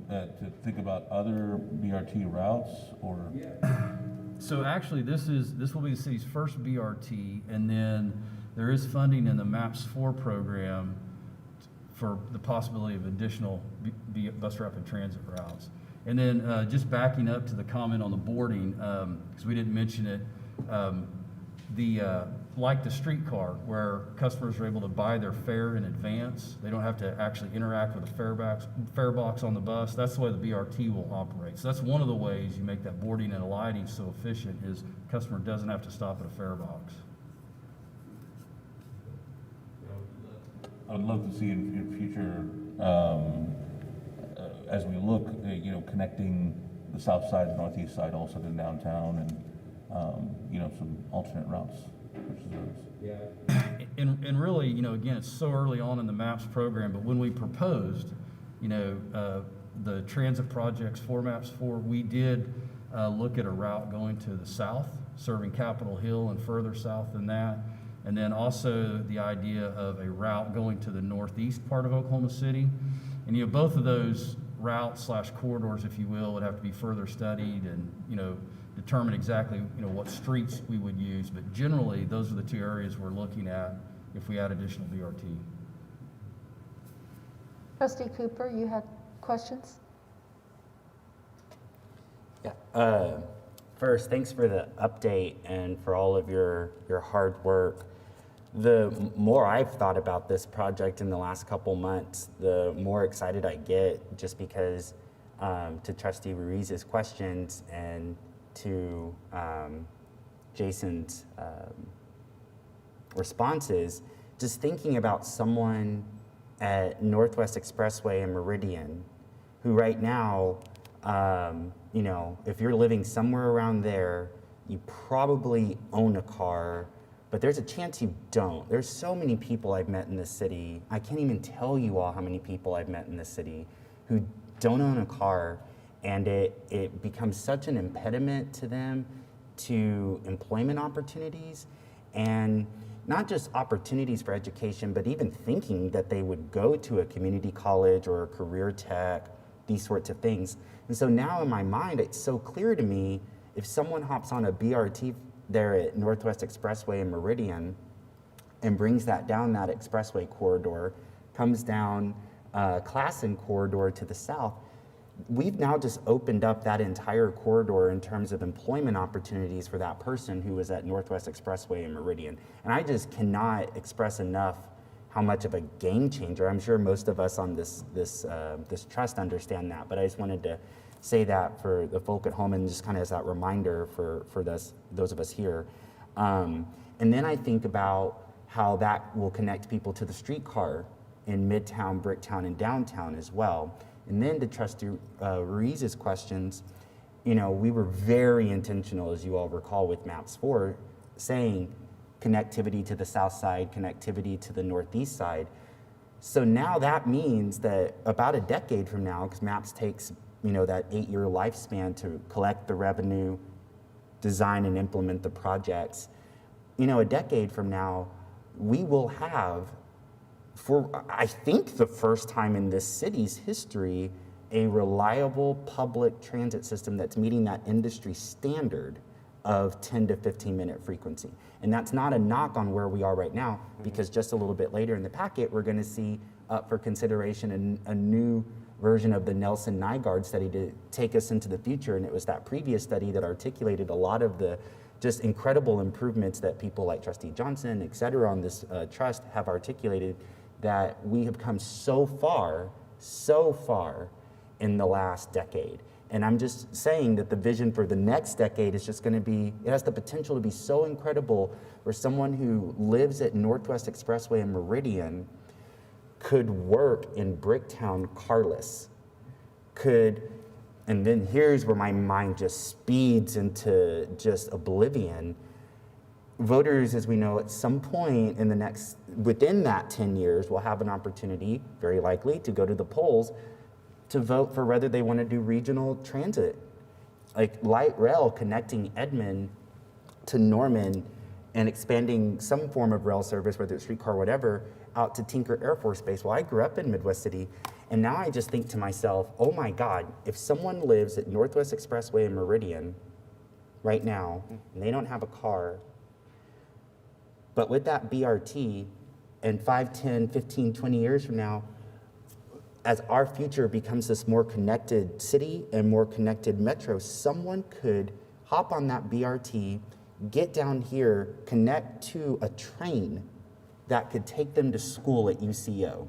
think about other BRT routes, or? Yeah. So actually, this will be the city's first BRT, and then there is funding in the MAPS 4 program for the possibility of additional bus rapid transit routes. And then just backing up to the comment on the boarding, because we didn't mention it, like the streetcar, where customers are able to buy their fare in advance. They don't have to actually interact with a fare box on the bus. That's the way the BRT will operate. So that's one of the ways you make that boarding and alighting so efficient, is customer doesn't have to stop at a fare box. I would love to see in future, as we look, you know, connecting the south side, the northeast side also to downtown, and, you know, some alternate routes. Yeah. And really, you know, again, it's so early on in the MAPS program, but when we proposed, you know, the transit projects for MAPS 4, we did look at a route going to the south, serving Capitol Hill and further south than that. And then also the idea of a route going to the northeast part of Oklahoma City. And, both of those routes / corridors, if you will, would have to be further studied and, determine exactly, what streets we would use. But generally, those are the two areas we're looking at if we add additional BRT. Trustee Cooper, you had questions? Yeah. First, thanks for the update and for all of your hard work. The more I've thought about this project in the last couple months, the more excited I get, just because to Trustee Ruiz's questions and to Jason's responses, just thinking about someone at Northwest Expressway and Meridian who right now, if you're living somewhere around there, you probably own a car, but there's a chance you don't. There's so many people I've met in this city. I can't even tell you all how many people I've met in this city who don't own a car, and it becomes such an impediment to them to employment opportunities, and not just opportunities for education, but even thinking that they would go to a community college or a career tech, these sorts of things. And so now in my mind, it's so clear to me, if someone hops on a BRT there at Northwest Expressway and Meridian and brings that down that expressway corridor, comes down Classin corridor to the south, we've now just opened up that entire corridor in terms of employment opportunities for that person who is at Northwest Expressway and Meridian. And I just cannot express enough how much of a game changer. I'm sure most of us on this trust understand that, but I just wanted to say that for the folk at home and just kind of as that reminder for those of us here. And then I think about how that will connect people to the streetcar in Midtown, Bricktown, and downtown as well. And then to Trustee Ruiz's questions, we were very intentional, as you all recall, with MAPS 4, saying connectivity to the south side, connectivity to the northeast side. So now that means that about a decade from now, because MAPS takes that 8-year lifespan to collect the revenue, design and implement the projects, a decade from now, we will have, for I think the first time in this city's history, a reliable public transit system that's meeting that industry standard of 10 to 15 minute frequency. And that's not a knock on where we are right now, because just a little bit later in the packet, we're going to see up for consideration a new version of the Nelson Nygaard study to take us into the future. And it was that previous study that articulated a lot of the just incredible improvements that people like Trustee Johnson, et cetera, on this trust have articulated, that we have come so far in the last decade. And I'm just saying that the vision for the next decade is just going to be, it has the potential to be so incredible, where someone who lives at Northwest Expressway and Meridian could work in Bricktown carless, and then here's where my mind just speeds into just oblivion. Voters, as we know, at some point within that 10 years, will have an opportunity, very likely, to go to the polls to vote for whether they want to do regional transit, like light rail connecting Edmond to Norman and expanding some form of rail service, whether it's streetcar or whatever, out to Tinker Air Force Base. Well, I grew up in Midwest City, and now I just think to myself, oh my God, if someone lives at Northwest Expressway and Meridian right now, and they don't have a car, but with that BRT, and 5, 10, 15, 20 years from now, as our future becomes this more connected city and more connected metro, someone could hop on that BRT, get down here, connect to a train that could take them to school at UCO.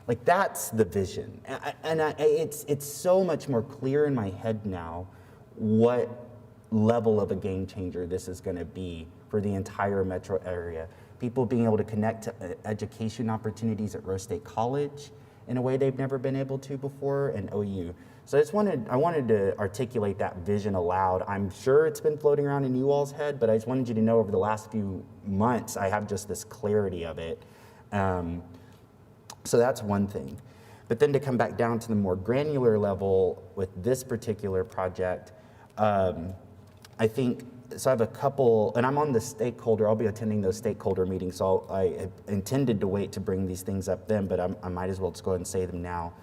Like, that's the vision. And it's so much more clear in my head now what level of a game changer this is going to be for the entire metro area. People being able to connect to education opportunities at Rose State College in a way they've never been able to before, and OU. So I wanted to articulate that vision aloud. I'm sure it's been floating around in you all's head, but I just wanted you to know over the last few months, I have just this clarity of it. So that's one thing. But then to come back down to the more granular level with this particular project, I think, so I have a couple, and I'm on the stakeholder, I'll be attending those stakeholder meetings, so I intended to wait to bring these things up then, but I might as well just go ahead and say them now.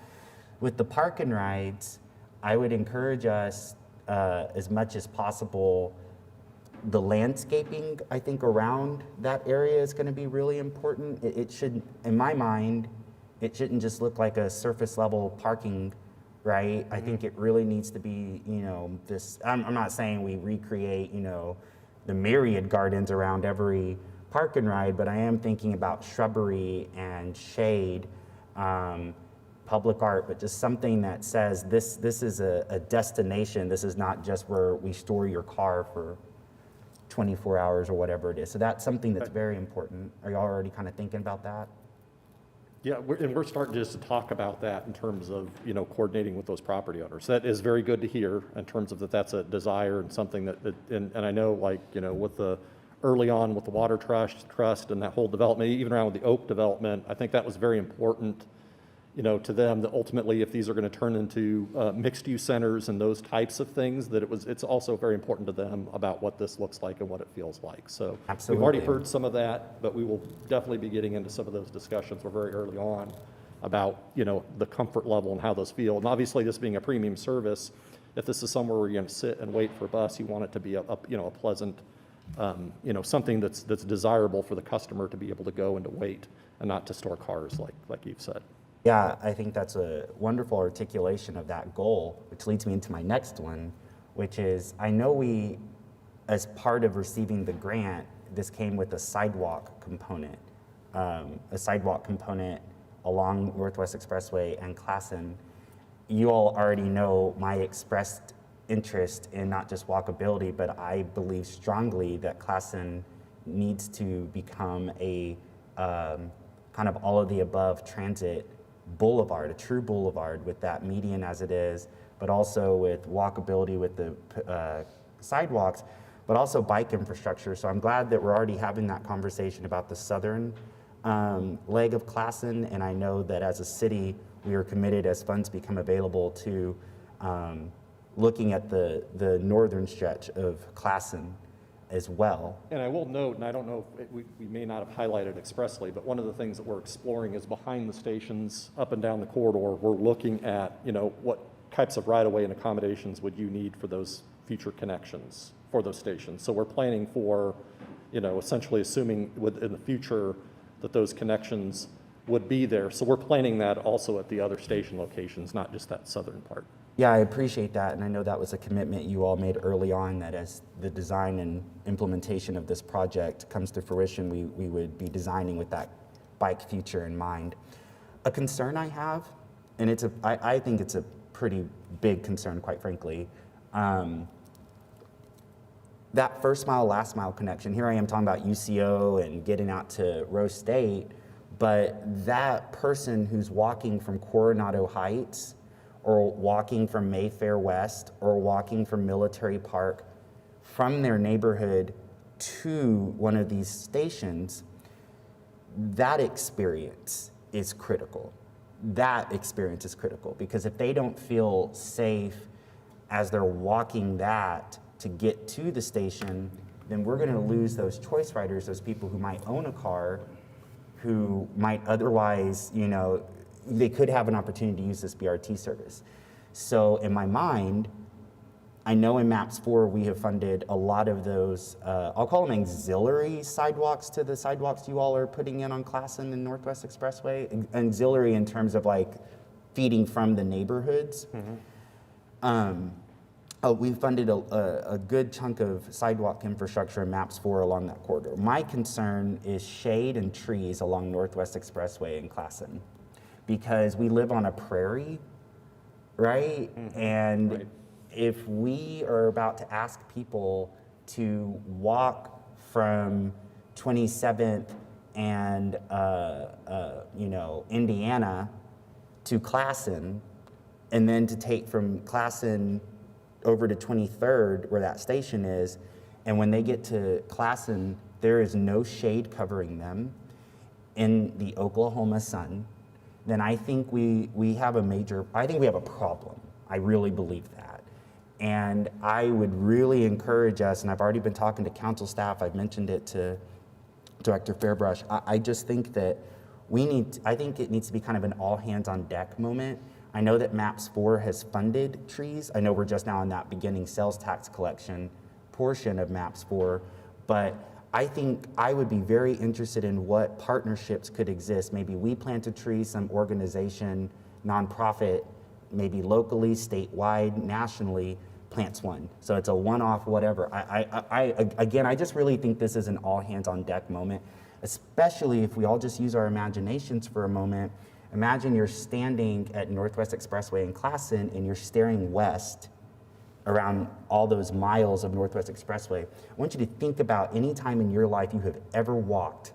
With the park and rides, I would encourage us, as much as possible, the landscaping, I think, around that area is going to be really important. It should, in my mind, it shouldn't just look like a surface level parking, right? I think it really needs to be, you know, this, I'm not saying we recreate, you know, the myriad gardens around every park and ride, but I am thinking about shrubbery and shade, public art, but just something that says this is a destination. This is not just where we store your car for 24 hours or whatever it is. So that's something that's very important. Are you already kind of thinking about that? Yeah, we're starting just to talk about that in terms of, you know, coordinating with those property owners. That is very good to hear in terms of that's a desire and something that and I know, like, you know, with the early on with the water trust and that whole development, even around with the Oak development, I think that was very important, you know, to them, that ultimately if these are going to turn into mixed-use centers and those types of things, that it's also very important to them about what this looks like and what it feels like. So we've already heard some of that, but we will definitely be getting into some of those discussions. We're very early on about, you know, the comfort level and how those feel. And obviously, this being a premium service, if this is somewhere where you're going to sit and wait for a bus, you want it to be a pleasant, you know, something that's desirable for the customer to be able to go and to wait and not to store cars like you've said. Yeah, I think that's a wonderful articulation of that goal, which leads me into my next one, which is, I know we, as part of receiving the grant, this came with a sidewalk component along Northwest Expressway and Classin. You all already know my expressed interest in not just walkability, but I believe strongly that Classin needs to become a kind of all of the above transit boulevard, a true boulevard with that median as it is, but also with walkability with the sidewalks, but also bike infrastructure. So I'm glad that we're already having that conversation about the southern leg of Classin, and I know that as a city, we are committed as funds become available to looking at the northern stretch of Classin as well. And I will note, and I don't know if we may not have highlighted expressly, but one of the things that we're exploring is behind the stations, up and down the corridor, we're looking at, you know, what types of right-of-way and accommodations would you need for those future connections for those stations. So we're planning for, you know, essentially assuming in the future that those connections would be there. So we're planning that also at the other station locations, not just that southern part. Yeah, I appreciate that, and I know that was a commitment you all made early on, that as the design and implementation of this project comes to fruition, we would be designing with that bike future in mind. A concern I have, and I think it's a pretty big concern, quite frankly, that first mile, last mile connection. Here I am talking about UCO and getting out to Rose State, but that person who's walking from Coronado Heights or walking from Mayfair West or walking from Military Park from their neighborhood to one of these stations, that experience is critical. That experience is critical, because if they don't feel safe as they're walking that to get to the station, then we're gonna lose those choice riders, those people who might own a car, who might otherwise, you know, they could have an opportunity to use this BRT service. So in my mind, I know in MAPS 4 we have funded a lot of those, I'll call them auxiliary sidewalks to the sidewalks you all are putting in on Classin and Northwest Expressway. Auxiliary in terms of like feeding from the neighborhoods. We funded a good chunk of sidewalk infrastructure in MAPS 4 along that corridor. My concern is shade and trees along Northwest Expressway in Classin, because we live on a prairie, right? And Right. if we are about to ask people to walk from 27th and Indiana to Classin, and then to take from Classin over to 23rd, where that station is, and when they get to Classin, there is no shade covering them in the Oklahoma sun, then I think we have a problem. I really believe that. And I would really encourage us, and I've already been talking to council staff, I've mentioned it to Director Fairbrush. I just think that I think it needs to be kind of an all hands on deck moment. I know that MAPS 4 has funded trees. I know we're just now in that beginning sales tax collection portion of MAPS 4, but I think I would be very interested in what partnerships could exist. Maybe we plant a tree, some organization, nonprofit, maybe locally, statewide, nationally, plants one. So it's a one-off, whatever. Again, I just really think this is an all hands on deck moment, especially if we all just use our imaginations for a moment. Imagine you're standing at Northwest Expressway in Classin and you're staring west around all those miles of Northwest Expressway. I want you to think about any time in your life you have ever walked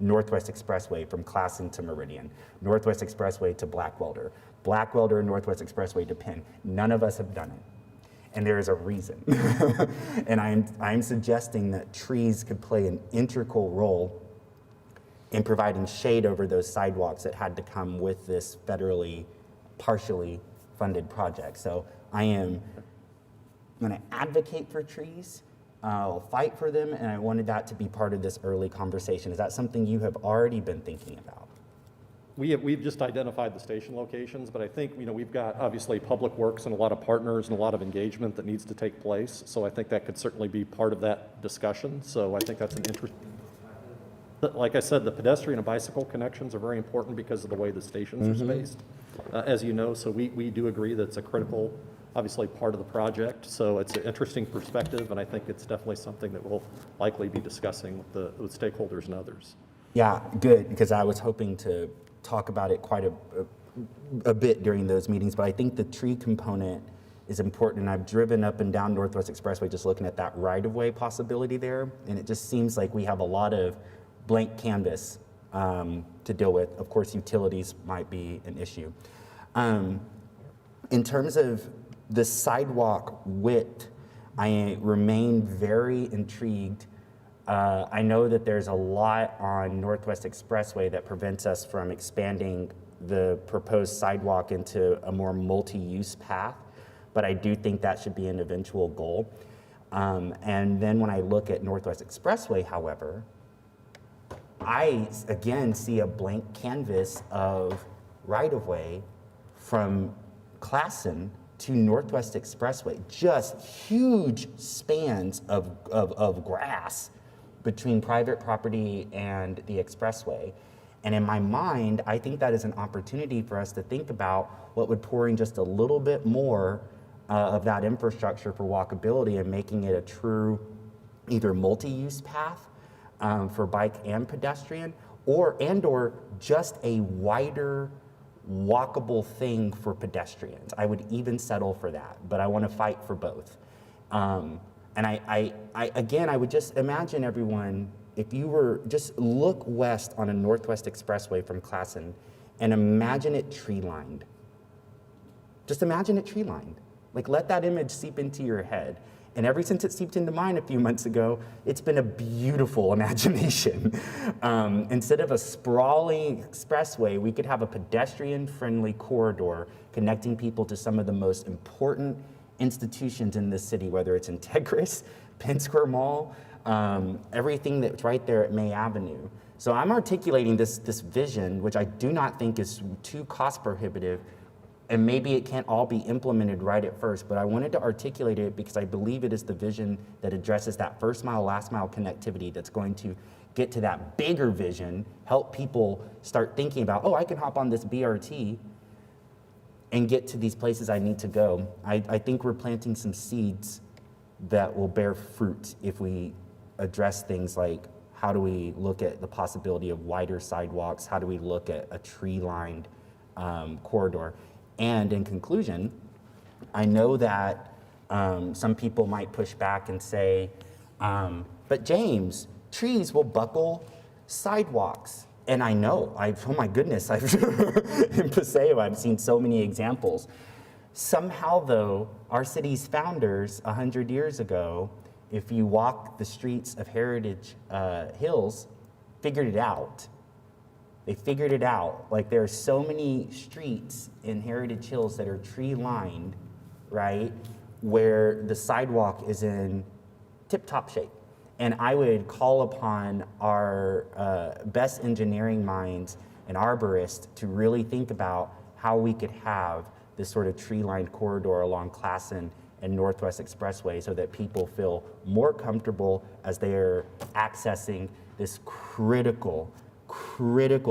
Northwest Expressway from Classin to Meridian, Northwest Expressway to Blackwelder, Blackwelder, Northwest Expressway to Penn. None of us have done it. And there is a reason. And I'm suggesting that trees could play an integral role in providing shade over those sidewalks that had to come with this federally, partially funded project. So I am going to advocate for trees. I'll fight for them, and I wanted that to be part of this early conversation. Is that something you have already been thinking about? We've just identified the station locations, but I think, we've got obviously Public Works and a lot of partners and a lot of engagement that needs to take place. So I think that could certainly be part of that discussion. So I think that's an interesting. Like I said, the pedestrian and bicycle connections are very important because of the way the stations are spaced, as you know. So we do agree that it's a critical, obviously, part of the project. So it's an interesting perspective, and I think it's definitely something that we'll likely be discussing with stakeholders and others. Yeah, good, because I was hoping to talk about it quite a bit during those meetings, but I think the tree component is important. And I've driven up and down Northwest Expressway just looking at that right-of-way possibility there, and it just seems like we have a lot of blank canvas to deal with. Of course, utilities might be an issue. In terms of the sidewalk width, I remain very intrigued. I know that there's a lot on Northwest Expressway that prevents us from expanding the proposed sidewalk into a more multi-use path, but I do think that should be an eventual goal. And then when I look at Northwest Expressway, however, I again see a blank canvas of right-of-way from Classin to Northwest Expressway, just huge spans of grass between private property and the expressway. And in my mind, I think that is an opportunity for us to think about what would pour in just a little bit more of that infrastructure for walkability and making it a true either multi-use path for bike and pedestrian, or just a wider walkable thing for pedestrians. I would even settle for that, but I want to fight for both. And I would just imagine everyone, if you were, just look west on a Northwest Expressway from Classin and imagine it tree-lined. Just imagine it tree-lined. Like, let that image seep into your head. And ever since it seeped into mine a few months ago, it's been a beautiful imagination. Instead of a sprawling expressway, we could have a pedestrian-friendly corridor connecting people to some of the most important institutions in this city, whether it's Integris, Penn Square Mall, everything that's right there at May Avenue. So I'm articulating this vision, which I do not think is too cost prohibitive, and maybe it can't all be implemented right at first, but I wanted to articulate it because I believe it is the vision that addresses that first mile, last mile connectivity that's going to get to that bigger vision, help people start thinking about, oh, I can hop on this BRT and get to these places I need to go. I think we're planting some seeds that will bear fruit if we address things like, how do we look at the possibility of wider sidewalks? How do we look at a tree-lined corridor? And in conclusion, I know that some people might push back and say, but James, trees will buckle sidewalks. And I know, oh my goodness, in Paseo, I've seen so many examples. Somehow though, our city's founders 100 years ago, if you walk the streets of Heritage Hills, figured it out. They figured it out. Like, there are so many streets in Heritage Hills that are tree-lined right, where the sidewalk is in tip-top shape. And I would call upon our best engineering minds and arborists to really think about how we could have this sort of tree-lined corridor along Classin and Northwest Expressway so that people feel more comfortable as they are accessing this critical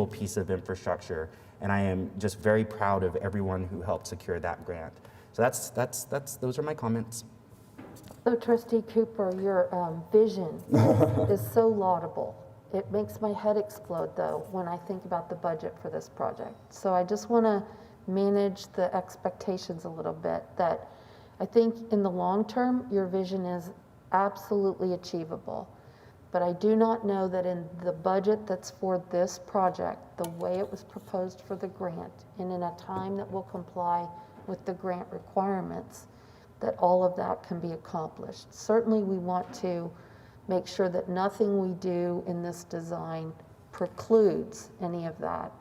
piece of infrastructure. And I am just very proud of everyone who helped secure that grant. So those are my comments. So Trustee Cooper, your vision is so laudable. It makes my head explode, though, when I think about the budget for this project. So I just want to manage the expectations a little bit, that I think in the long term, your vision is absolutely achievable. But I do not know that in the budget that's for this project, the way it was proposed for the grant, and in a time that will comply with the grant requirements, that all of that can be accomplished. Certainly, we want to make sure that nothing we do in this design precludes any of that.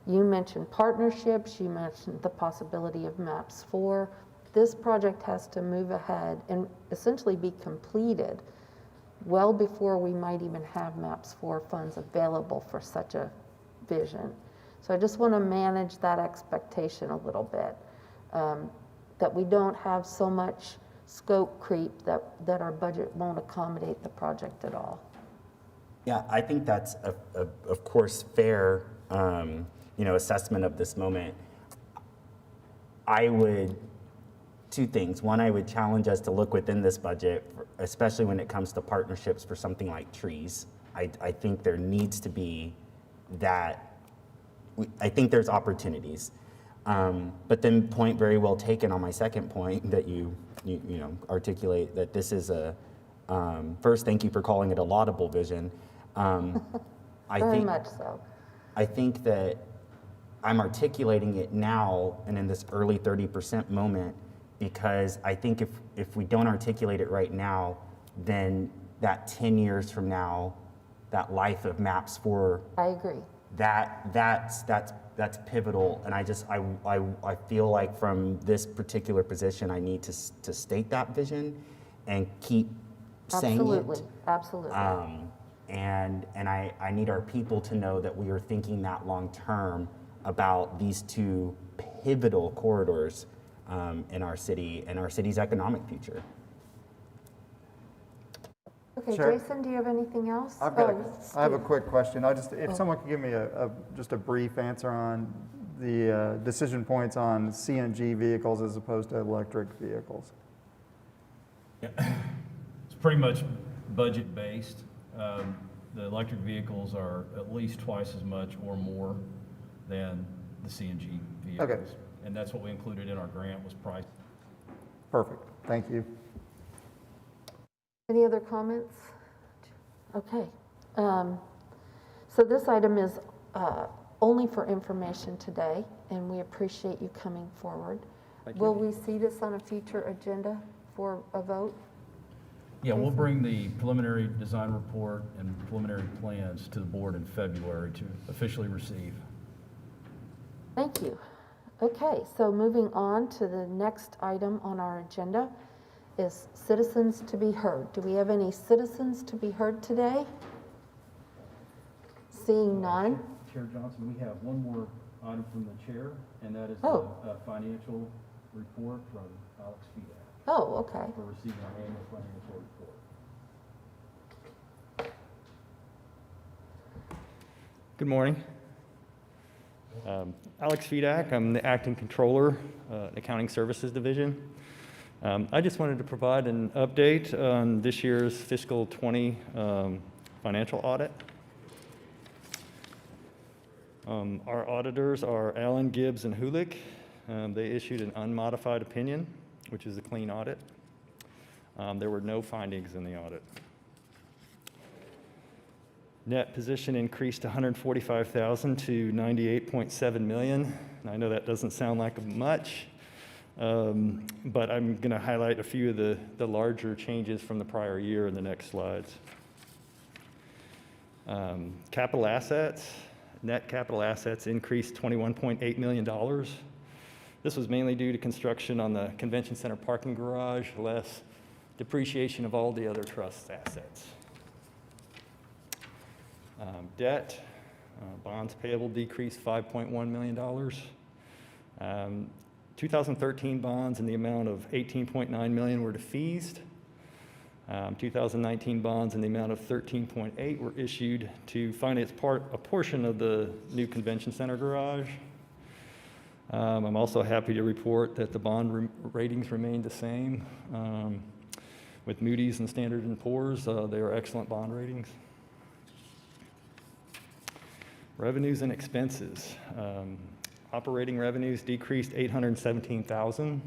You mentioned partnerships, you mentioned the possibility of MAPS 4. This project has to move ahead and essentially be completed well before we might even have MAPS 4 funds available for such a vision. So I just want to manage that expectation a little bit, that we don't have so much scope creep that our budget won't accommodate the project at all. Yeah, I think that's of course fair, assessment of this moment. I would, two things. One, I would challenge us to look within this budget, especially when it comes to partnerships for something like trees. I think there needs to be that. I think there's opportunities. But then point very well taken on my second point that you articulate, that this is first, thank you for calling it a laudable vision. Very much so. I think that I'm articulating it now and in this early 30% moment because I think if we don't articulate it right now, then that 10 years from now, that life of MAPS 4, I agree. That's pivotal, and I feel like from this particular position, I need to state that vision and keep saying it. Absolutely. And I need our people to know that we are thinking that long term about these two pivotal corridors in our city and our city's economic future. Okay, Sure. Jason, do you have anything else? I have a quick question. If someone could give me just a brief answer on the decision points on CNG vehicles as opposed to electric vehicles. Yeah. It's pretty much budget-based. The electric vehicles are at least twice as much or more than the CNG vehicles. Okay. And that's what we included in our grant, was price. Perfect. Thank you. Any other comments? Okay. So this item is only for information today, and we appreciate you coming forward. Will we see this on a future agenda for a vote? Yeah, we'll bring the preliminary design report and preliminary plans to the board in February to officially receive. Thank you. Okay, so moving on to the next item on our agenda is citizens to be heard. Do we have any citizens to be heard today? Seeing none. Chair Johnson, we have one more item from the chair, and that is Oh. the financial report from Alex Fedak Oh, okay. for receiving our annual financial report. Good morning. Alex Fedak, I'm the Acting Controller, Accounting Services Division. I just wanted to provide an update on this year's fiscal 20 financial audit. Our auditors are Allen, Gibbs, and Hulick. They issued an unmodified opinion, which is a clean audit. There were no findings in the audit. Net position increased $145,000 to $98.7 million. I know that doesn't sound like much, but I'm going to highlight a few of the larger changes from the prior year in the next slides. Capital assets, net capital assets increased $21.8 million. This was mainly due to construction on the convention center parking garage, less depreciation of all the other trust assets. Debt, bonds payable decreased $5.1 million. 2013 bonds in the amount of $18.9 million were defeased. 2019 bonds in the amount of $13.8 were issued to finance a portion of the new convention center garage. I'm also happy to report that the bond ratings remained the same. With Moody's and Standard & Poor's, they are excellent bond ratings. Revenues and expenses. Operating revenues decreased $817,000.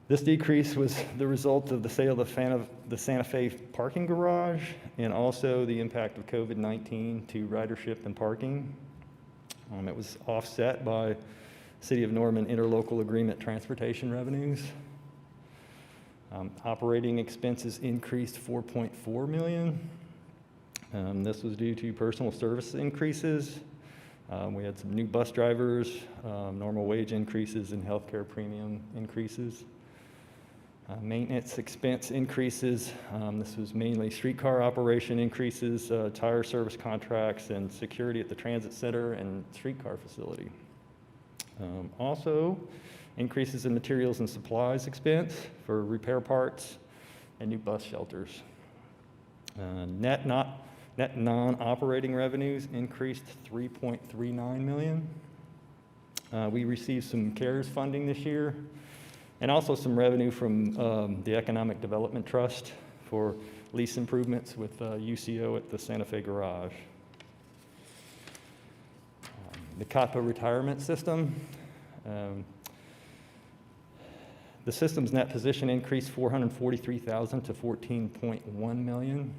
This decrease was the result of the sale of the Santa Fe parking garage and also the impact of COVID-19 to ridership and parking. It was offset by City of Norman interlocal agreement transportation revenues. Operating expenses increased $4.4 million. This was due to personal service increases. We had some new bus drivers, normal wage increases, and healthcare premium increases. Maintenance expense increases. This was mainly streetcar operation increases, tire service contracts, and security at the transit center and streetcar facility. Also, increases in materials and supplies expense for repair parts and new bus shelters. Net non-operating revenues increased $3.39 million. We received some CARES funding this year, and also some revenue from the Economic Development Trust for lease improvements with UCO at the Santa Fe garage. The Cotpa retirement system. The system's net position increased $443,000 to $14.1 million.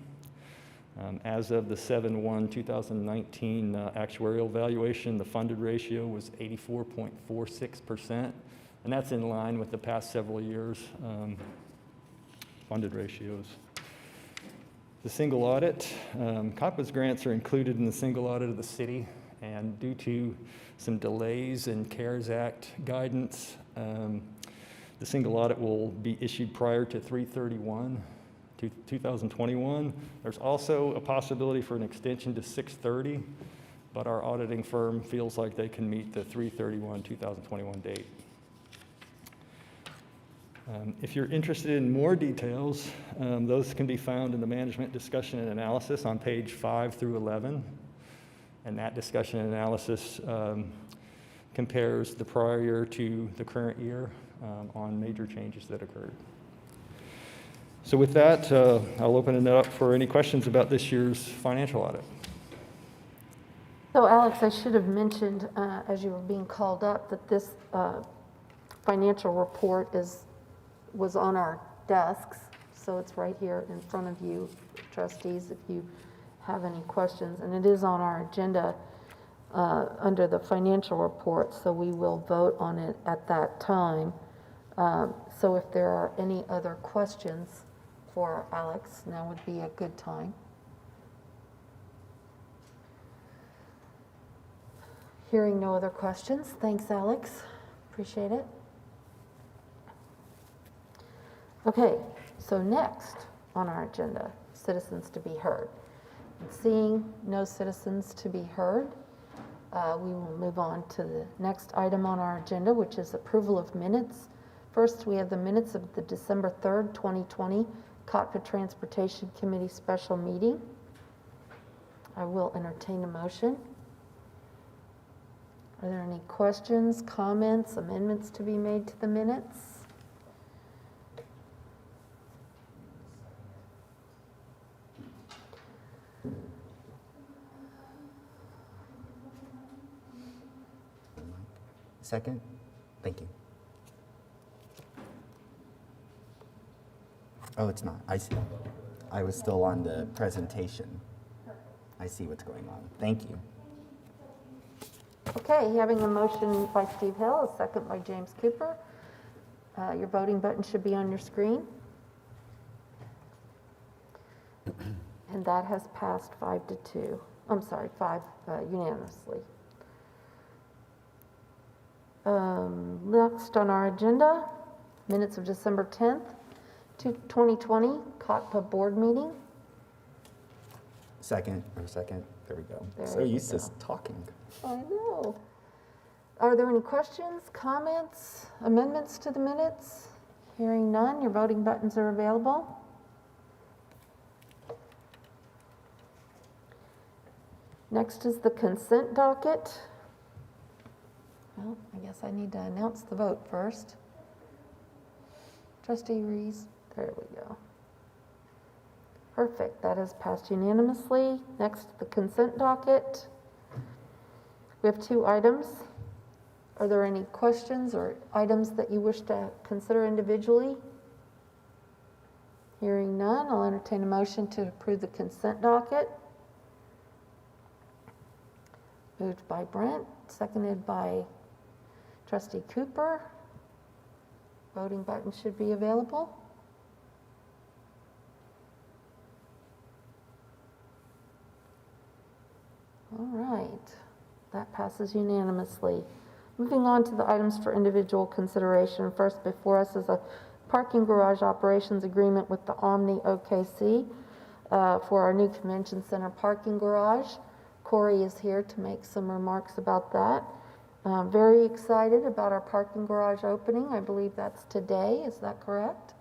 As of the 7/1/2019 actuarial valuation, the funded ratio was 84.46%, and that's in line with the past several years' funded ratios. The single audit. Cotpa's grants are included in the single audit of the city, and due to some delays in CARES Act guidance, the single audit will be issued prior to 3/31/2021. There's also a possibility for an extension to 6/30, but our auditing firm feels like they can meet the 3/31/2021 date. If you're interested in more details, those can be found in the management discussion and analysis on page 5 through 11. And that discussion and analysis compares the prior year to the current year on major changes that occurred. So with that, I'll open it up for any questions about this year's financial audit. So Alex, I should have mentioned as you were being called up that this financial report was on our desks, so it's right here in front of you, trustees, if you have any questions. And it is on our agenda under the financial report, so we will vote on it at that time. So if there are any other questions for Alex, now would be a good time. Hearing no other questions, thanks, Alex. Appreciate it. Okay, so next on our agenda, citizens to be heard. And seeing no citizens to be heard, we will move on to the next item on our agenda, which is approval of minutes. First, we have the minutes of the December 3rd, 2020 Cotpa Transportation Committee special meeting. I will entertain a motion. Are there any questions, comments, amendments to be made to the minutes? Second? Thank you. Oh, it's not. I see. I was still on the presentation. I see what's going on. Thank you. Okay, having a motion by Steve Hill, a second by James Cooper. Your voting button should be on your screen. And that has passed 5 unanimously. Next on our agenda, minutes of December 10th, 2020, Cotpa board meeting. Second, there we go. There So we used to go. talking. I know. Are there any questions, comments, amendments to the minutes? Hearing none, your voting buttons are available. Next is the consent docket. Well, I guess I need to announce the vote first. Trustee Rees, there we go. Perfect, that is passed unanimously. Next, the consent docket. We have 2 items. Are there any questions or items that you wish to consider individually? Hearing none, I'll entertain a motion to approve the consent docket. Moved by Brent, seconded by Trustee Cooper. Voting button should be available. All right, that passes unanimously. Moving on to the items for individual consideration. First before us is a parking garage operations agreement with the Omni OKC for our new convention center parking garage. Corey is here to make some remarks about that. Very excited about our parking garage opening. I believe that's today, is that correct?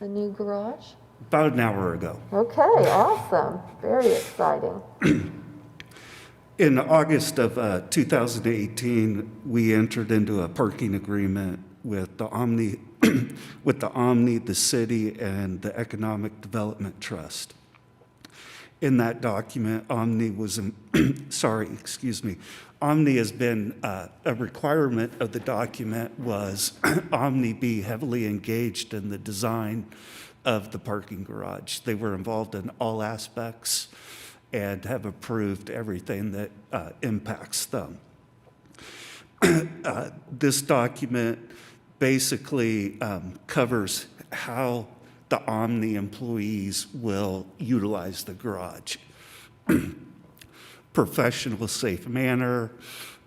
The new garage? About an hour ago. Okay, awesome. Very exciting. In August of 2018, we entered into a parking agreement with the Omni, the city, and the Economic Development Trust. In that document, Omni has been, a requirement of the document was Omni be heavily engaged in the design of the parking garage. They were involved in all aspects and have approved everything that impacts them. This document basically covers how the Omni employees will utilize the garage. Professional, safe manner,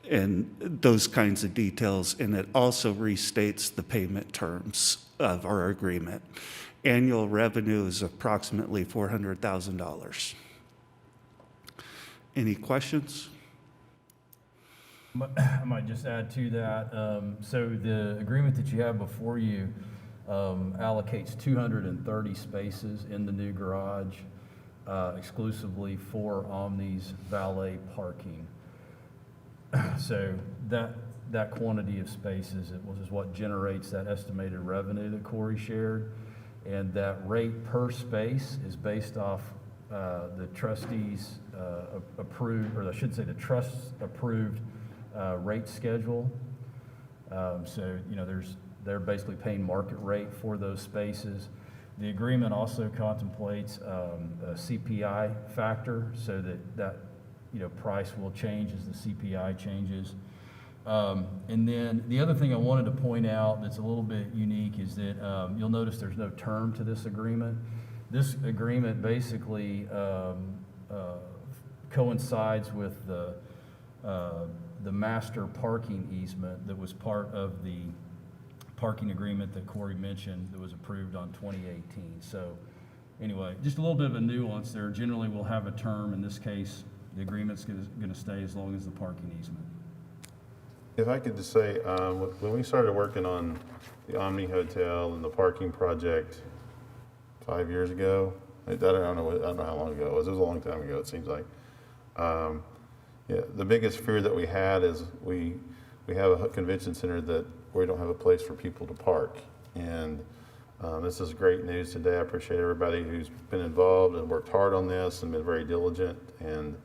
and those kinds of details. And it also restates the payment terms of our agreement. Annual revenue is approximately $400,000. Any questions? I might just add to that. So the agreement that you have before you allocates 230 spaces in the new garage exclusively for Omni's valet parking. So that quantity of spaces is what generates that estimated revenue that Corey shared. And that rate per space is based off the trustees approved, or I should say the trust's approved rate schedule. So, they're basically paying market rate for those spaces. The agreement also contemplates a CPI factor so that price will change as the CPI changes. And then the other thing I wanted to point out that's a little bit unique is that you'll notice there's no term to this agreement. This agreement basically coincides with the master parking easement that was part of the parking agreement that Corey mentioned that was approved on 2018. So anyway, just a little bit of a nuance there. Generally, we'll have a term. In this case, the agreement's going to stay as long as the parking easement. If I could just say, when we started working on the Omni Hotel and the parking project 5 years ago, I don't know how long ago it was. It was a long time ago, it seems like. The biggest fear that we had is we have a convention center that we don't have a place for people to park. And this is great news today. I appreciate everybody who's been involved and worked hard on this and been very diligent. And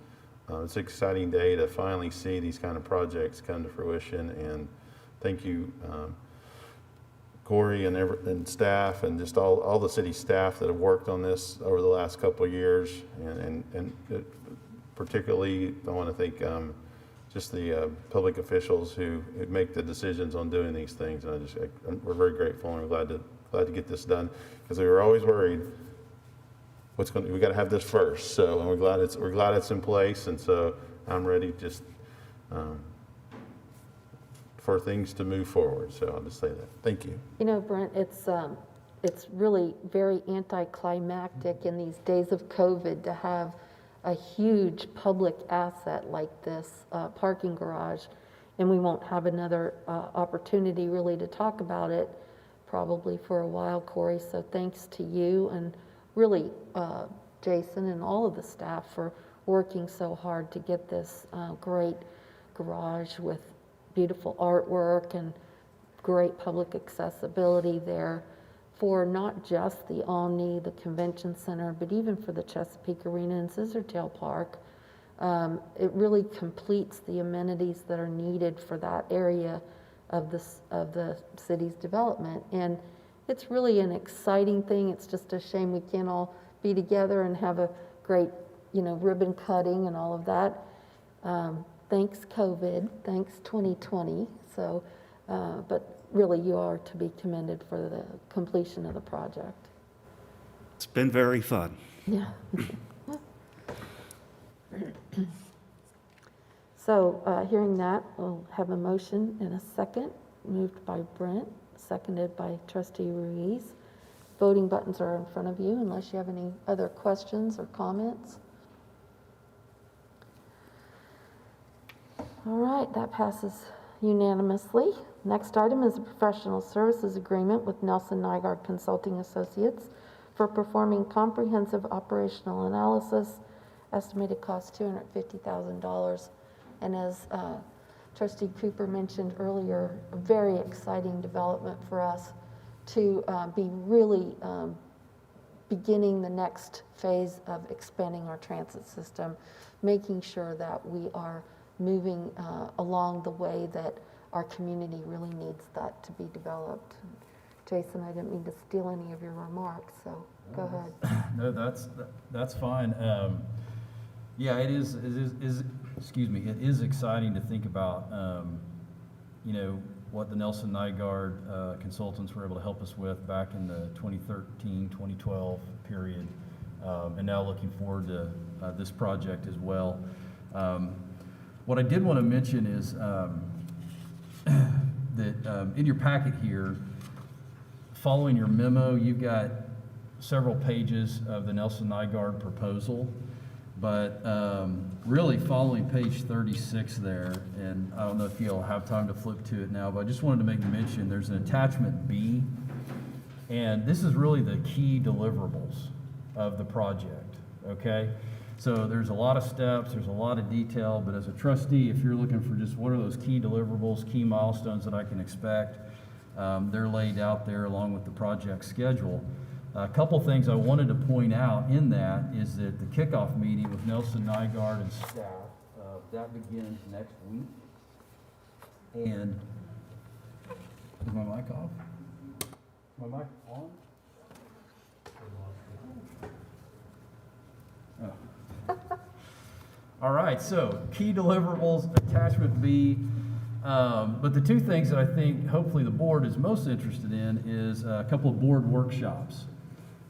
it's an exciting day to finally see these kind of projects come to fruition. And thank you, Corey and staff, and just all the city staff that have worked on this over the last couple of years. And particularly, I want to thank just the public officials who make the decisions on doing these things. And we're very grateful, and we're glad to get this done, because we were always worried we got to have this first. So, and we're glad it's in place. And so I'm ready to just for things to move forward. So I'll just say that. Thank you. You know, Brent, it's really very anticlimactic in these days of COVID to have a huge public asset like this parking garage, and we won't have another opportunity really to talk about it probably for a while, Corey. So thanks to you and really Jason and all of the staff for working so hard to get this great garage with beautiful artwork and great public accessibility there for not just the Omni, the convention center, but even for the Chesapeake Arena and Scissortail Park. It really completes the amenities that are needed for that area of the city's development. And it's really an exciting thing. It's just a shame we can't all be together and have a great, ribbon cutting and all of that. Thanks COVID, thanks 2020. So, but really you are to be commended for the completion of the project. It's been very fun. Yeah. So hearing that, we'll have a motion and a second, moved by Brent, seconded by Trustee Ruiz. Voting buttons are in front of you unless you have any other questions or comments. All right, that passes unanimously. Next item is a professional services agreement with Nelson Nygaard Consulting Associates for performing comprehensive operational analysis, estimated cost $250,000. And as Trustee Cooper mentioned earlier, a very exciting development for us to be really beginning the next phase of expanding our transit system, making sure that we are moving along the way that our community really needs that to be developed. Jason, I didn't mean to steal any of your remarks, so go ahead. No, that's fine. Yeah, it is, excuse me, it is exciting to think about, what the Nelson Nygaard consultants were able to help us with back in the 2013, 2012 period, and now looking forward to this project as well. What I did want to mention is that in your packet here, following your memo, you've got several pages of the Nelson Nygaard proposal, but really following page 36 there, and I don't know if you'll have time to flip to it now, but I just wanted to make mention, there's an attachment B, and this is really the key deliverables of the project, okay? So there's a lot of steps, there's a lot of detail, but as a trustee, if you're looking for just what are those key deliverables, key milestones that I can expect, they're laid out there along with the project schedule. A couple things I wanted to point out in that is that the kickoff meeting with Nelson Nygaard and staff, that begins next week. And, is my mic off? My mic on? Oh. All right, so key deliverables, attachment B. But the two things that I think hopefully the board is most interested in is a couple of board workshops.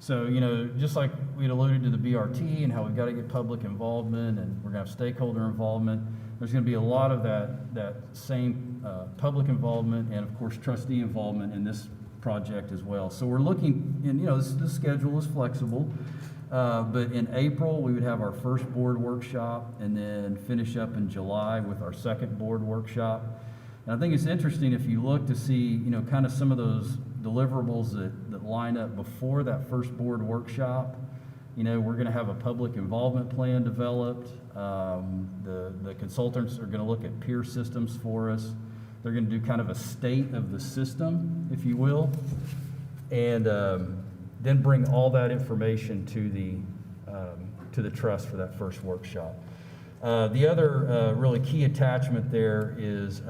So, just like we'd alluded to the BRT and how we've got to get public involvement and we're going to have stakeholder involvement, there's going to be a lot of that same public involvement and, of course, trustee involvement in this project as well. So we're looking, and this schedule is flexible, but in April we would have our first board workshop and then finish up in July with our second board workshop. And I think it's interesting if you look to see, kind of some of those deliverables that line up before that first board workshop. We're going to have a public involvement plan developed. The consultants are going to look at peer systems for us. They're going to do kind of a state of the system, if you will, and then bring all that information to the trust for that first workshop. The other really key attachment there is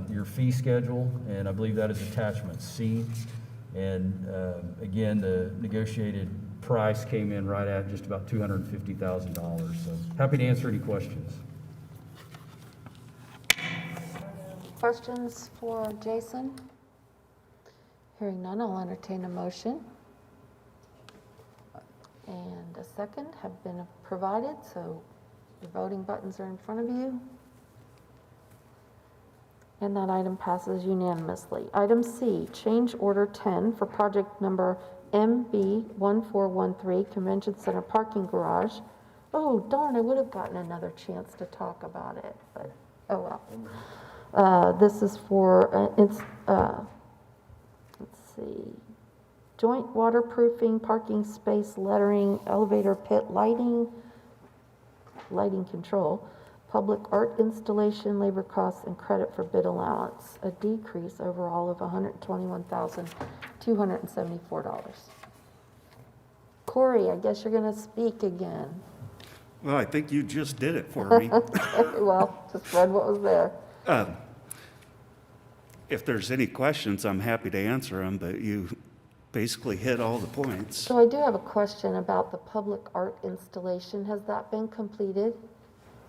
your fee schedule, and I believe that is attachment C. And again, the negotiated price came in right at just about $250,000. So happy to answer any questions. Questions for Jason? Hearing none, I'll entertain a motion. And a second have been provided, so the voting buttons are in front of you. And that item passes unanimously. Item C, change order 10 for project number MB1413 Convention Center Parking Garage. Oh darn, I would have gotten another chance to talk about it, but oh well. This is for, let's see, joint waterproofing, parking space lettering, elevator pit lighting control, public art installation, labor costs, and credit for bid allowance, a decrease overall of $121,274. Corey, I guess you're going to speak again. Well, I think you just did it for me. Well, just read what was there. If there's any questions, I'm happy to answer them, but you basically hit all the points. So I do have a question about the public art installation. Has that been completed?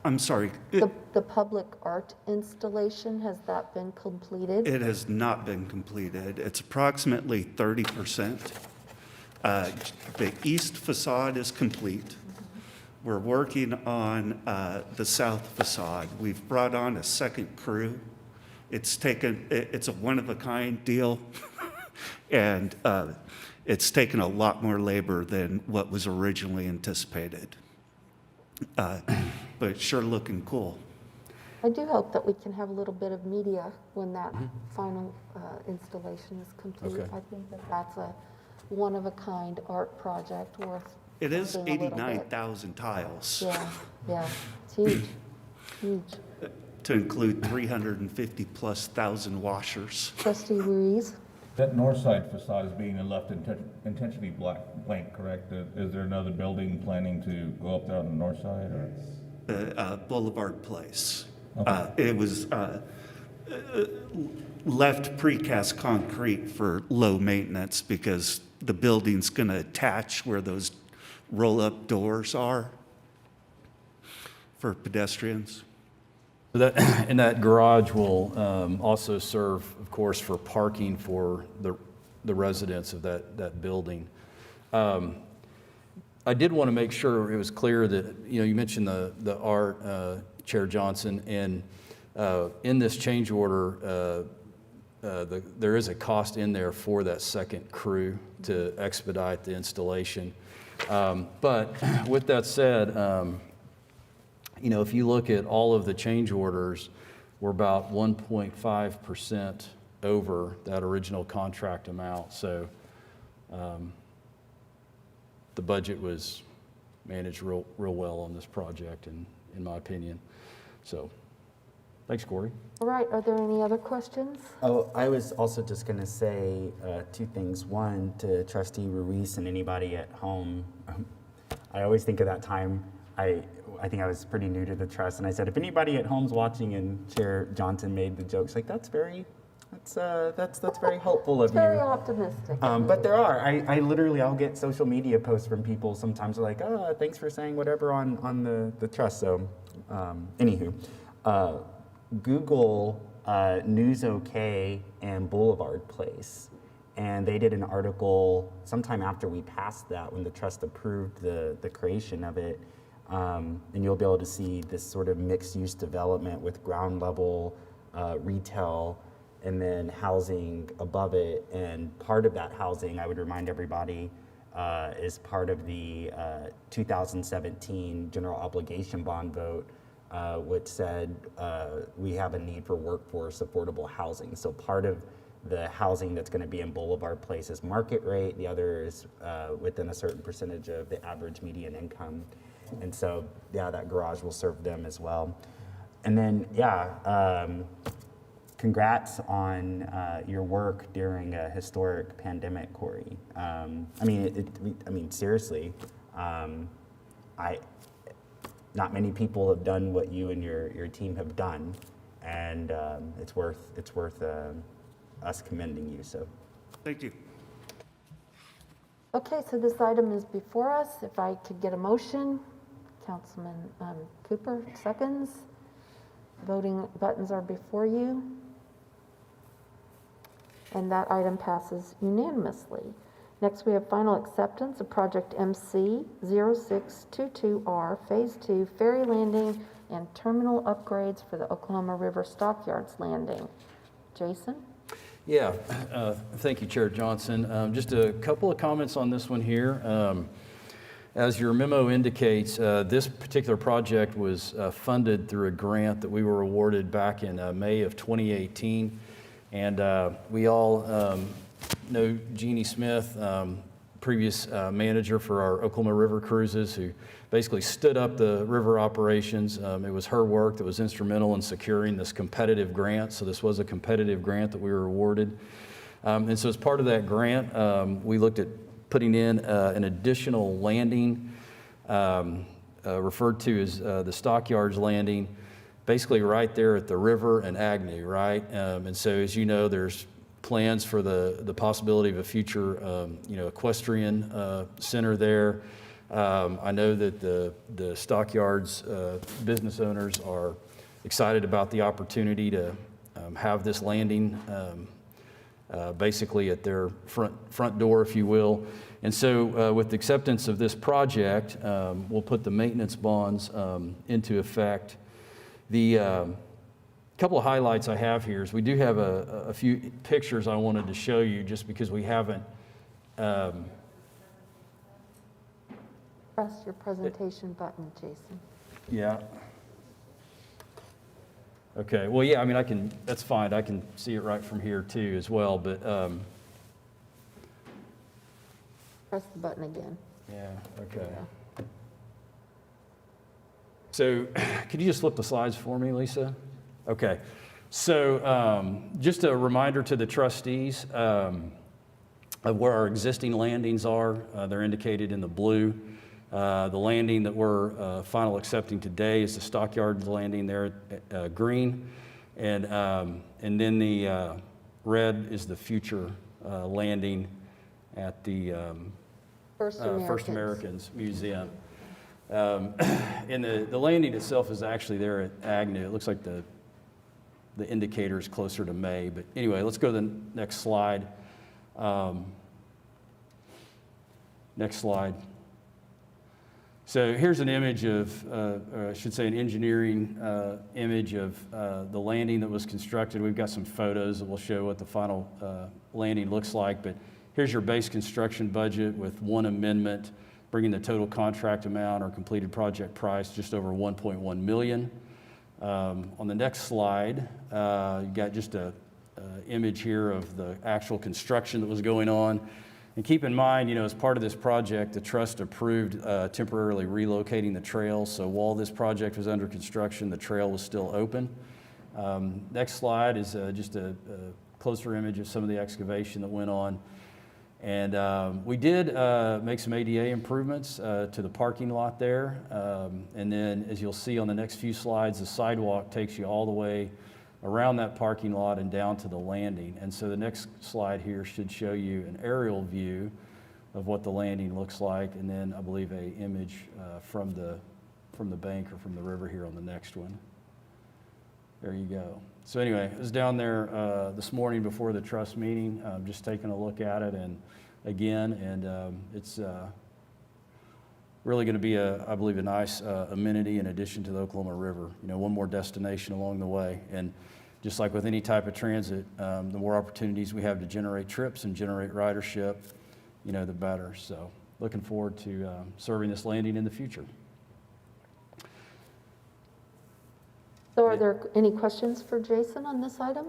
I'm sorry, The public art installation, has that been completed? it has not been completed. It's approximately 30%. The east facade is complete. We're working on the south facade. We've brought on a second crew. It's a one-of-a-kind deal, and it's taken a lot more labor than what was originally anticipated. But it's sure looking cool. I do hope that we can have a little bit of media when that final installation is complete. Okay. I think that that's a one-of-a-kind art project worth. It is spending a little bit. 89,000 tiles. Yeah, it's huge, huge. To include 350+ thousand washers. Trustee Ruiz? That north side facade is being left intentionally blank, correct? Is there another building planning to go up there on the north side, or? Boulevard Place. Okay. It was left precast concrete for low maintenance because the building's going to attach where those roll-up doors are for pedestrians. And that garage will also serve, of course, for parking for the residents of that building. I did want to make sure it was clear that, you mentioned the art, Chair Johnson, and in this change order, there is a cost in there for that second crew to expedite the installation. But with that said, if you look at all of the change orders, we're about 1.5% over that original contract amount. So the budget was managed real well on this project, in my opinion. So, thanks, Corey. All right, are there any other questions? Oh, I was also just going to say two things. One, to Trustee Ruiz and anybody at home, I always think of that time. I think I was pretty new to the trust, and I said, if anybody at home's watching, and Chair Johnson made the jokes, like, that's very hopeful of It's you. very optimistic. But there are. I literally, I'll get social media posts from people sometimes like, oh, thanks for saying whatever on the trust. So, anywho, Google News OK and Boulevard Place, and they did an article sometime after we passed that when the trust approved the creation of it. And you'll be able to see this sort of mixed-use development with ground level retail and then housing above it. And part of that housing, I would remind everybody, is part of the 2017 general obligation bond vote, which said we have a need for workforce affordable housing. So part of the housing that's going to be in Boulevard Place is market rate. The other is within a certain percentage of the average median income. And so, yeah, that garage will serve them as well. And then, congrats on your work during a historic pandemic, Corey. Seriously, not many people have done what you and your team have done, and it's worth us commending you. So, Thank you. Okay, so this item is before us. If I could get a motion, Councilman Cooper, seconds. Voting buttons are before you. And that item passes unanimously. Next, we have final acceptance of project MC 0622R Phase 2 Ferry Landing and Terminal Upgrades for the Oklahoma River Stockyards Landing. Jason? Yeah, thank you, Chair Johnson. Just a couple of comments on this one here. As your memo indicates, this particular project was funded through a grant that we were awarded back in May of 2018. And we all know Jeannie Smith, previous manager for our Oklahoma River cruises, who basically stood up the river operations. It was her work that was instrumental in securing this competitive grant. So this was a competitive grant that we were awarded. And so as part of that grant, we looked at putting in an additional landing referred to as the Stockyards Landing, basically right there at the river and Agnew, right? And so as you know, there's plans for the possibility of a future equestrian center there. I know that the Stockyards business owners are excited about the opportunity to have this landing basically at their front door, if you will. And so with the acceptance of this project, we'll put the maintenance bonds into effect. The couple of highlights I have here is we do have a few pictures I wanted to show you just because we haven't. Press your presentation button, Jason. Yeah. Okay, well, yeah, I mean, that's fine. I can see it right from here too as well, but, Press the button again. yeah, okay. So, could you just flip the slides for me, Lisa? Okay, so just a reminder to the trustees of where our existing landings are. They're indicated in the blue. The landing that we're final accepting today is the Stockyards Landing there at green. And then the red is the future landing at the First Americans Museum. And the landing itself is actually there at Agnew. It looks like the indicator is closer to May. But anyway, let's go to the next slide. Next slide. So here's an image of, or I should say an engineering image of the landing that was constructed. We've got some photos that will show what the final landing looks like. But here's your base construction budget with one amendment, bringing the total contract amount or completed project price just over $1.1 million. On the next slide, you got just a image here of the actual construction that was going on. And keep in mind, as part of this project, the trust approved temporarily relocating the trail. So while this project was under construction, the trail was still open. Next slide is just a closer image of some of the excavation that went on. And we did make some ADA improvements to the parking lot there. And then, as you'll see on the next few slides, the sidewalk takes you all the way around that parking lot and down to the landing. And so the next slide here should show you an aerial view of what the landing looks like, and then I believe an image from the bank or from the river here on the next one. There you go. So anyway, I was down there this morning before the trust meeting, just taking a look at it and it's really going to be, I believe, a nice amenity in addition to the Oklahoma River. One more destination along the way. And just like with any type of transit, the more opportunities we have to generate trips and generate ridership, the better. So looking forward to serving this landing in the future. So are there any questions for Jason on this item?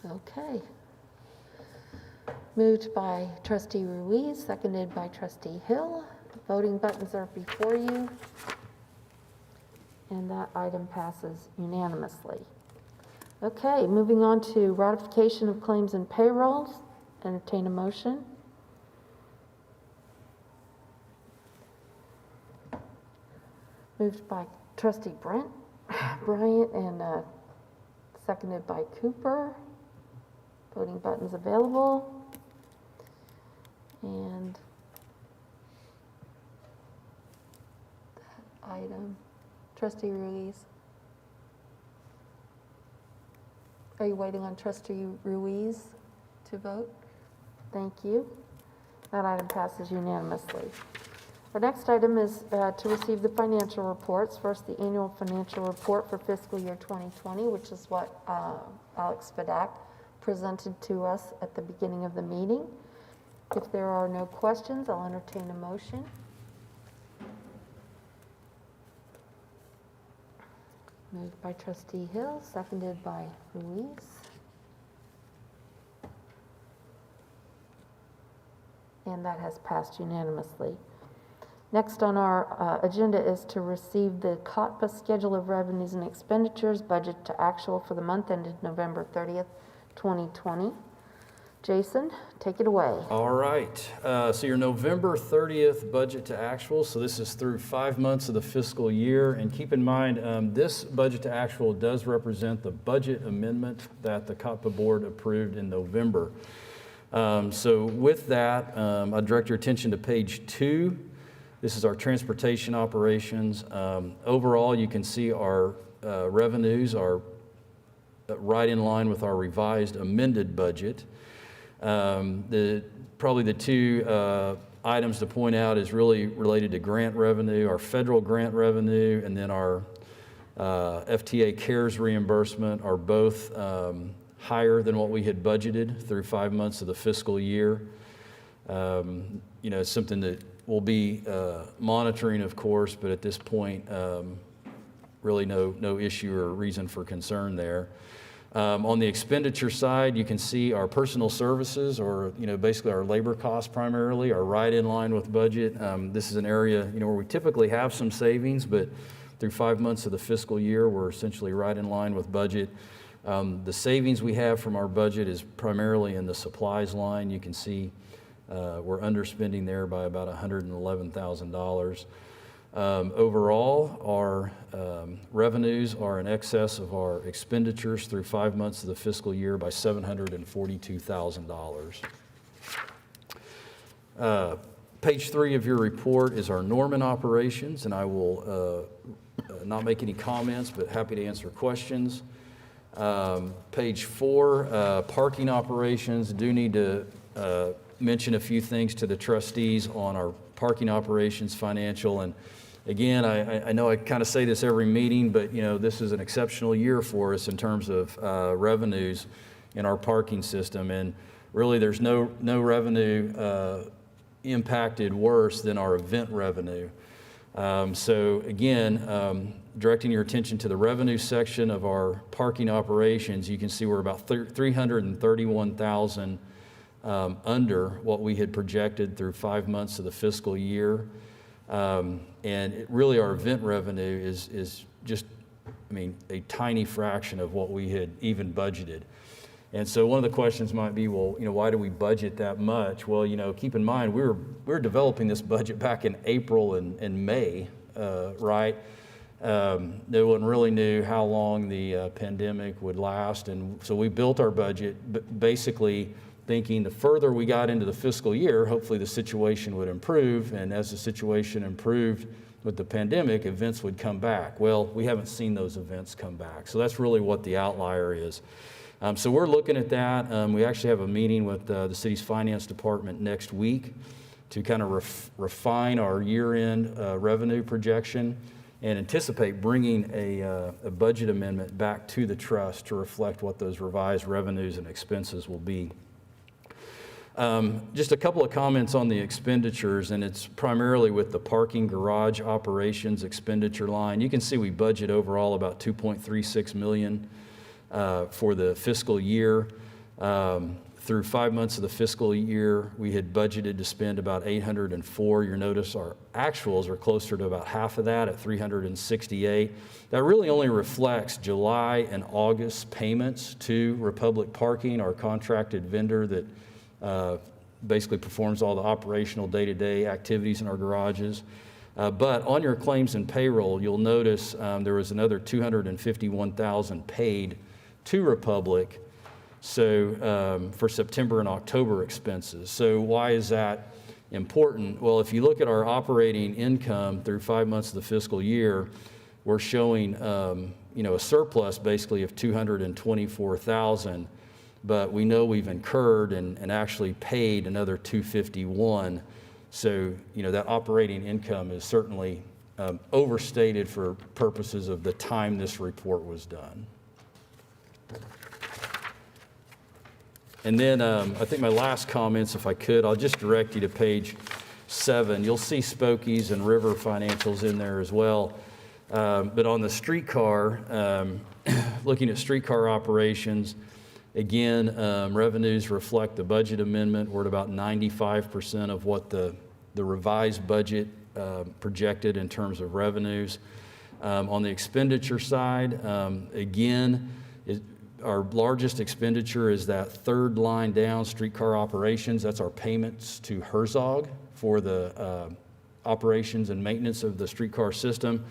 Okay. Moved by Trustee Ruiz, seconded by Trustee Hill. Voting buttons are before you. And that item passes unanimously. Okay, moving on to ratification of claims and payrolls. Entertain a motion. Moved by Trustee Bryant and seconded by Cooper. Voting buttons available. And that item, Trustee Ruiz. Are you waiting on Trustee Ruiz to vote? Thank you. That item passes unanimously. Our next item is to receive the financial reports. First, the annual financial report for fiscal year 2020, which is what Alex Fadak presented to us at the beginning of the meeting. If there are no questions, I'll entertain a motion. Moved by Trustee Hill, seconded by Ruiz. And that has passed unanimously. Next on our agenda is to receive the Cotpa Schedule of Revenues and Expenditures budget to actual for the month ended November 30th, 2020. Jason, take it away. All right, so your November 30th budget to actual, so this is through 5 months of the fiscal year. And keep in mind, this budget to actual does represent the budget amendment that the Cotpa board approved in November. So with that, I direct your attention to page 2. This is our transportation operations. Overall, you can see our revenues are right in line with our revised amended budget. Probably the two items to point out is really related to grant revenue, our federal grant revenue, and then our FTA CARES reimbursement are both higher than what we had budgeted through 5 months of the fiscal year. It's something that we'll be monitoring, of course, but at this point, really no issue or reason for concern there. On the expenditure side, you can see our personal services, or basically our labor costs primarily, are right in line with budget. This is an area where we typically have some savings, but through 5 months of the fiscal year, we're essentially right in line with budget. The savings we have from our budget is primarily in the supplies line. You can see we're underspending there by about $111,000. Overall, our revenues are in excess of our expenditures through 5 months of the fiscal year by $742,000. Page 3 of your report is our Norman operations, and I will not make any comments, but happy to answer questions. Page 4, parking operations. Do need to mention a few things to the trustees on our parking operations financial. And again, I know I kind of say this every meeting, but this is an exceptional year for us in terms of revenues in our parking system. And really there's no revenue impacted worse than our event revenue. So again, directing your attention to the revenue section of our parking operations, you can see we're about $331,000 under what we had projected through 5 months of the fiscal year. And really our event revenue is just, a tiny fraction of what we had even budgeted. And so one of the questions might be, well, why do we budget that much? Well, keep in mind, we were developing this budget back in April and May, right? No one really knew how long the pandemic would last. And so we built our budget basically thinking the further we got into the fiscal year, hopefully the situation would improve. And as the situation improved with the pandemic, events would come back. Well, we haven't seen those events come back. So that's really what the outlier is. So we're looking at that. We actually have a meeting with the city's finance department next week to kind of refine our year-end revenue projection and anticipate bringing a budget amendment back to the trust to reflect what those revised revenues and expenses will be. Just a couple of comments on the expenditures, and it's primarily with the parking garage operations expenditure line. You can see we budget overall about $2.36 million for the fiscal year. Through 5 months of the fiscal year, we had budgeted to spend about $804. You'll notice our actuals are closer to about half of that at $368. That really only reflects July and August payments to Republic Parking, our contracted vendor that basically performs all the operational day-to-day activities in our garages. But on your claims and payroll, you'll notice there was another $251,000 paid to Republic, so for September and October expenses. So why is that important? Well, if you look at our operating income through 5 months of the fiscal year, we're showing a surplus basically of $224,000. but we know we've incurred and actually paid another 251. So, that operating income is certainly overstated for purposes of the time this report was done. And then I think my last comments, if I could, I'll just direct you to page 7. You'll see Spokie's and River financials in there as well. But on the streetcar, looking at streetcar operations, again, revenues reflect the budget amendment. We're at about 95% of what the revised budget projected in terms of revenues. On the expenditure side, again, our largest expenditure is that third line down, streetcar operations. That's our payments to Herzog for the operations and maintenance of the streetcar system.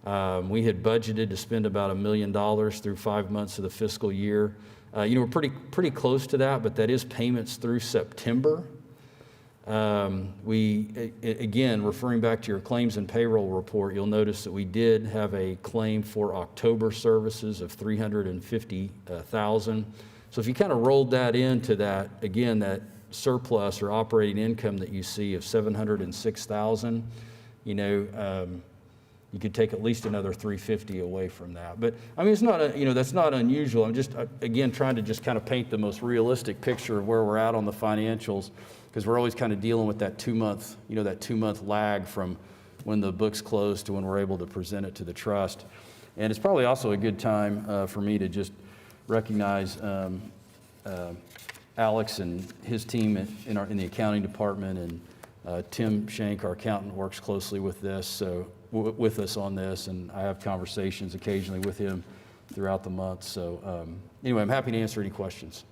We had budgeted to spend about $1 million through 5 months of the fiscal year. We're pretty close to that, but that is payments through September. Again, referring back to your claims and payroll report, you'll notice that we did have a claim for October services of $350,000. So if you kind of rolled that into that, again, that surplus or operating income that you see of $706,000, you could take at least another $350 away from that. But I mean, it's not that's not unusual. I'm just again trying to just kind of paint the most realistic picture of where we're at on the financials, because we're always kind of dealing with that 2-month, that 2-month lag from when the books close to when we're able to present it to the trust. And it's probably also a good time for me to just recognize Alex and his team in the accounting department, and Tim Shank, our accountant, works closely with us on this, and I have conversations occasionally with him throughout the month. So anyway, I'm happy to answer any questions.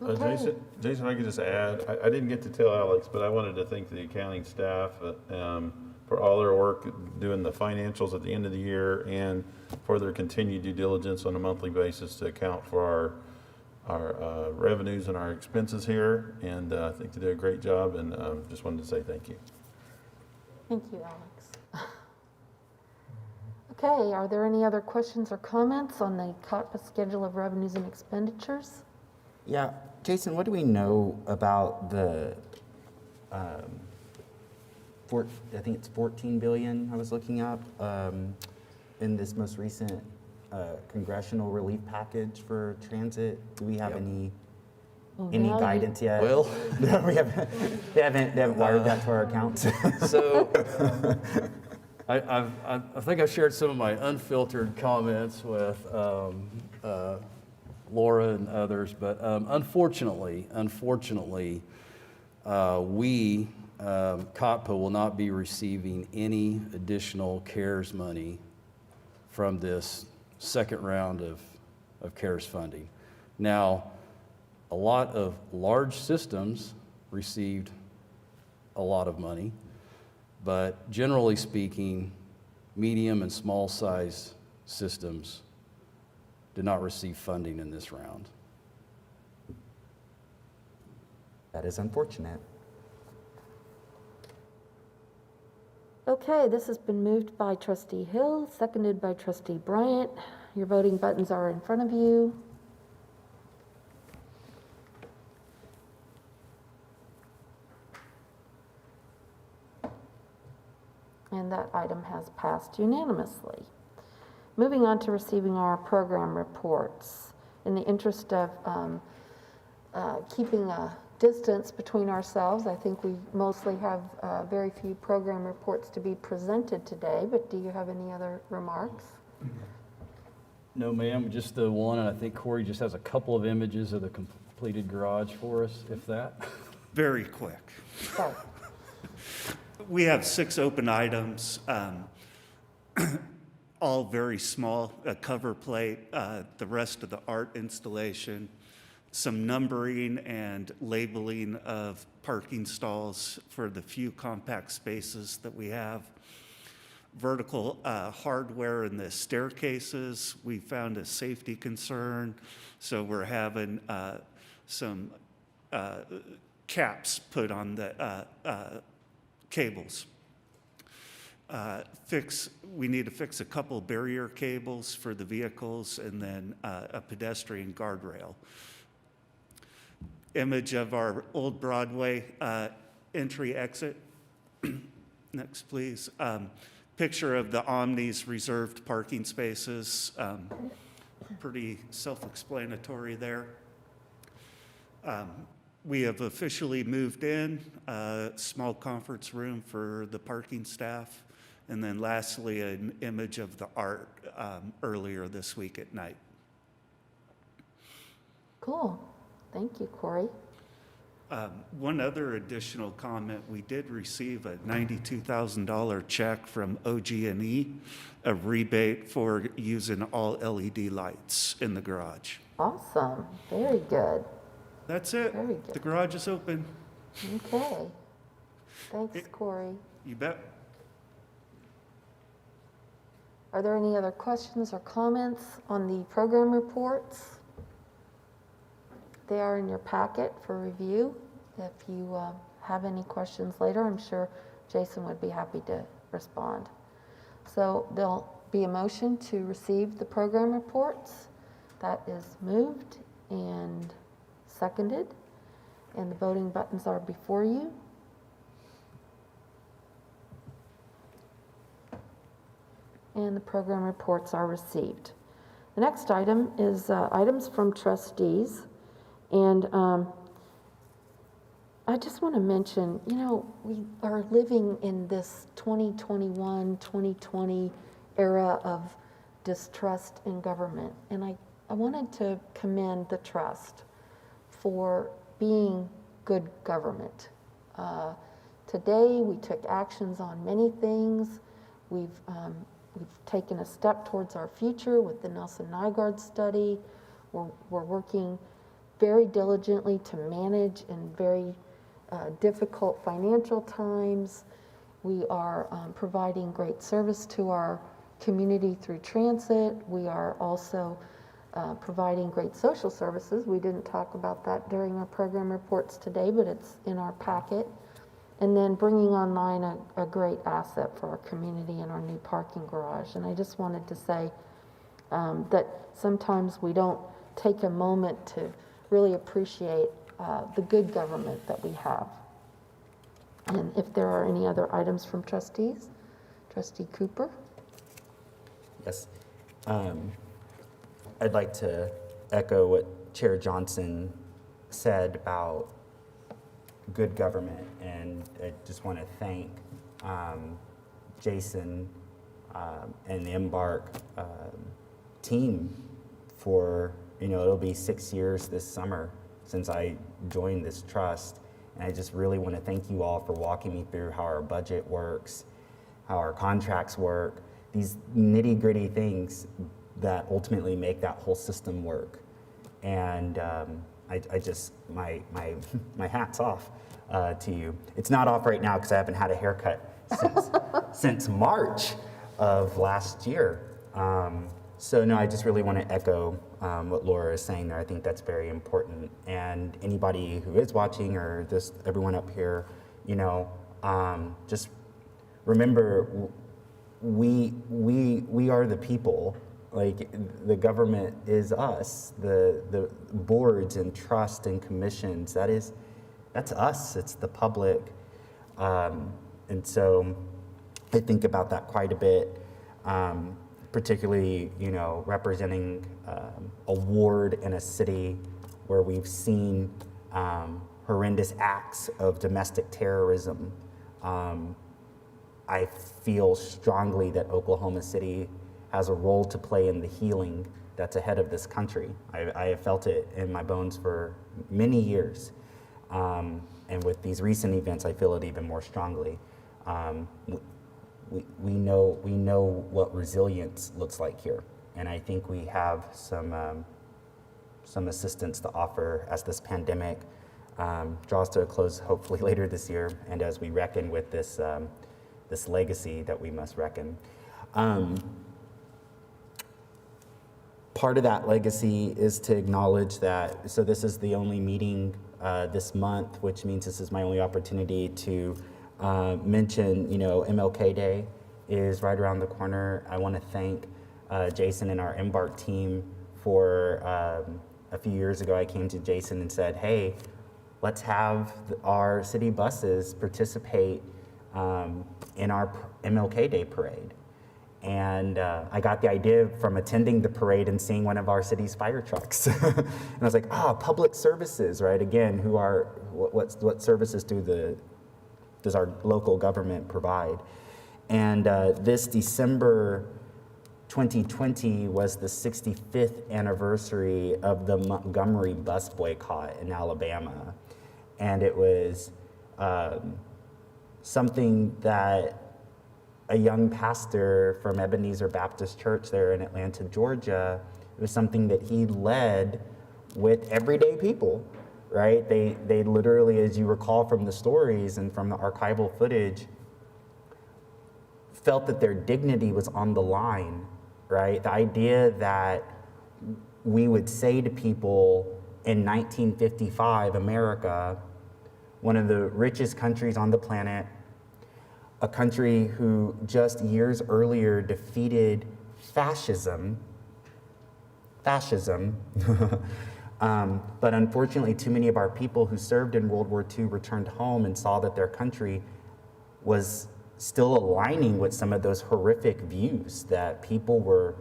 Okay. Jason, I could just add, I didn't get to tell Alex, but I wanted to thank the accounting staff for all their work doing the financials at the end of the year, and for their continued due diligence on a monthly basis to account for our revenues and our expenses here. And I think they did a great job, and just wanted to say thank you. Thank you, Alex. Okay, are there any other questions or comments on the Cotpa schedule of revenues and expenditures? Yeah, Jason, what do we know about the, I think it's 14 billion I was looking up in this most recent congressional relief package for transit? Do we have any guidance yet? Well, No, we haven't. They haven't wired that to our accounts. So I think I shared some of my unfiltered comments with Laura and others, but unfortunately, we, Cotpa, will not be receiving any additional CARES money from this second round of CARES funding. Now, a lot of large systems received a lot of money, but generally speaking, medium and small size systems did not receive funding in this round. That is unfortunate. Okay, this has been moved by Trustee Hill, seconded by Trustee Bryant. Your voting buttons are in front of you. And that item has passed unanimously. Moving on to receiving our program reports. In the interest of keeping a distance between ourselves, I think we mostly have very few program reports to be presented today, but do you have any other remarks? No, ma'am, just the one, and I think Corey just has a couple of images of the completed garage for us, if that. Very quick. Sorry. We have 6 open items, all very small, a cover plate, the rest of the art installation, some numbering and labeling of parking stalls for the few compact spaces that we have. Vertical hardware in the staircases, we found a safety concern, so we're having some caps put on the cables. We need to fix a couple barrier cables for the vehicles and then a pedestrian guardrail. Image of our old Broadway entry exit. Next, please. Picture of the Omni's reserved parking spaces. Pretty self-explanatory there. We have officially moved in, a small conference room for the parking staff. And then lastly, an image of the art earlier this week at night. Cool. Thank you, Corey. One other additional comment, we did receive a $92,000 check from OG&E, a rebate for using all LED lights in the garage. Awesome. Very good. That's it. Very good. The garage is open. Okay. Thanks, Corey. You bet. Are there any other questions or comments on the program reports? They are in your packet for review. If you have any questions later, I'm sure Jason would be happy to respond. So there'll be a motion to receive the program reports. That is moved and seconded, and the voting buttons are before you. And the program reports are received. The next item is items from trustees. And I just want to mention, you know, we are living in this 2021, 2020 era of distrust in government. And I wanted to commend the trust for being good government. Today, we took actions on many things. We've taken a step towards our future with the Nelson Nygaard study. We're working very diligently to manage in very difficult financial times. We are providing great service to our community through transit. We are also providing great social services. We didn't talk about that during our program reports today, but it's in our packet. And then bringing online a great asset for our community in our new parking garage. And I just wanted to say that sometimes we don't take a moment to really appreciate the good government that we have. And if there are any other items from trustees, Trustee Cooper. Yes. I'd like to echo what Chair Johnson said about good government, and I just want to thank Jason and the Embark team for, you know, it'll be 6 years this summer since I joined this trust, and I just really want to thank you all for walking me through how our budget works, how our contracts work, these nitty-gritty things that ultimately make that whole system work. And I just, my hat's off to you. It's not off right now because I haven't had a haircut since March of last year. So no, I just really want to echo what Laura is saying there. I think that's very important. And anybody who is watching, or just everyone up here, you know, just remember, we are the people. Like, the government is us, the boards and trust and commissions, that's us, it's the public. And so I think about that quite a bit, particularly, you know, representing a ward in a city where we've seen horrendous acts of domestic terrorism. I feel strongly that Oklahoma City has a role to play in the healing that's ahead of this country. I have felt it in my bones for many years. And with these recent events, I feel it even more strongly. We know what resilience looks like here. And I think we have some assistance to offer as this pandemic draws to a close, hopefully later this year, and as we reckon with this legacy that we must reckon. Part of that legacy is to acknowledge that, so this is the only meeting this month, which means this is my only opportunity to mention, you know, MLK Day is right around the corner. I want to thank Jason and our Embark team for a few years ago. I came to Jason and said, hey, let's have our city buses participate in our MLK Day parade. And I got the idea from attending the parade and seeing one of our city's fire trucks. And I was like, public services, right? Again, what services does our local government provide? And this December 2020 was the 65th anniversary of the Montgomery bus boycott in Alabama. And it was something that a young pastor from Ebenezer Baptist Church there in Atlanta, Georgia, it was something that he led with everyday people, right? They literally, as you recall from the stories and from the archival footage, felt that their dignity was on the line, right? The idea that we would say to people in 1955, America, one of the richest countries on the planet, a country who just years earlier defeated fascism, but unfortunately too many of our people who served in World War II returned home and saw that their country was still aligning with some of those horrific views that people were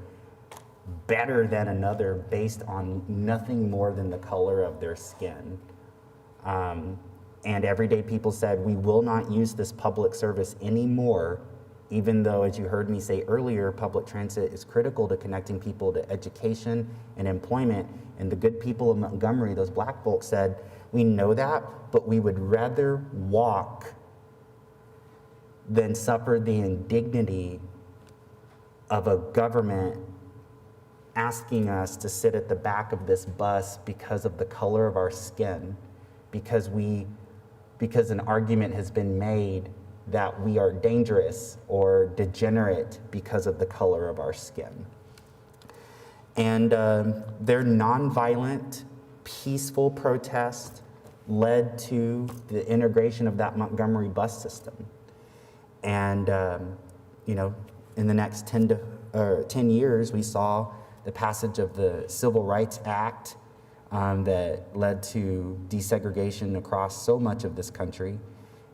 better than another based on nothing more than the color of their skin. And everyday people said, we will not use this public service anymore, even though, as you heard me say earlier, public transit is critical to connecting people to education and employment. And the good people of Montgomery, those black folks, said, we know that, but we would rather walk than suffer the indignity of a government asking us to sit at the back of this bus because of the color of our skin, because an argument has been made that we are dangerous or degenerate because of the color of our skin. And their nonviolent, peaceful protest led to the integration of that Montgomery bus system. And in the next 10 years, we saw the passage of the Civil Rights Act that led to desegregation across so much of this country,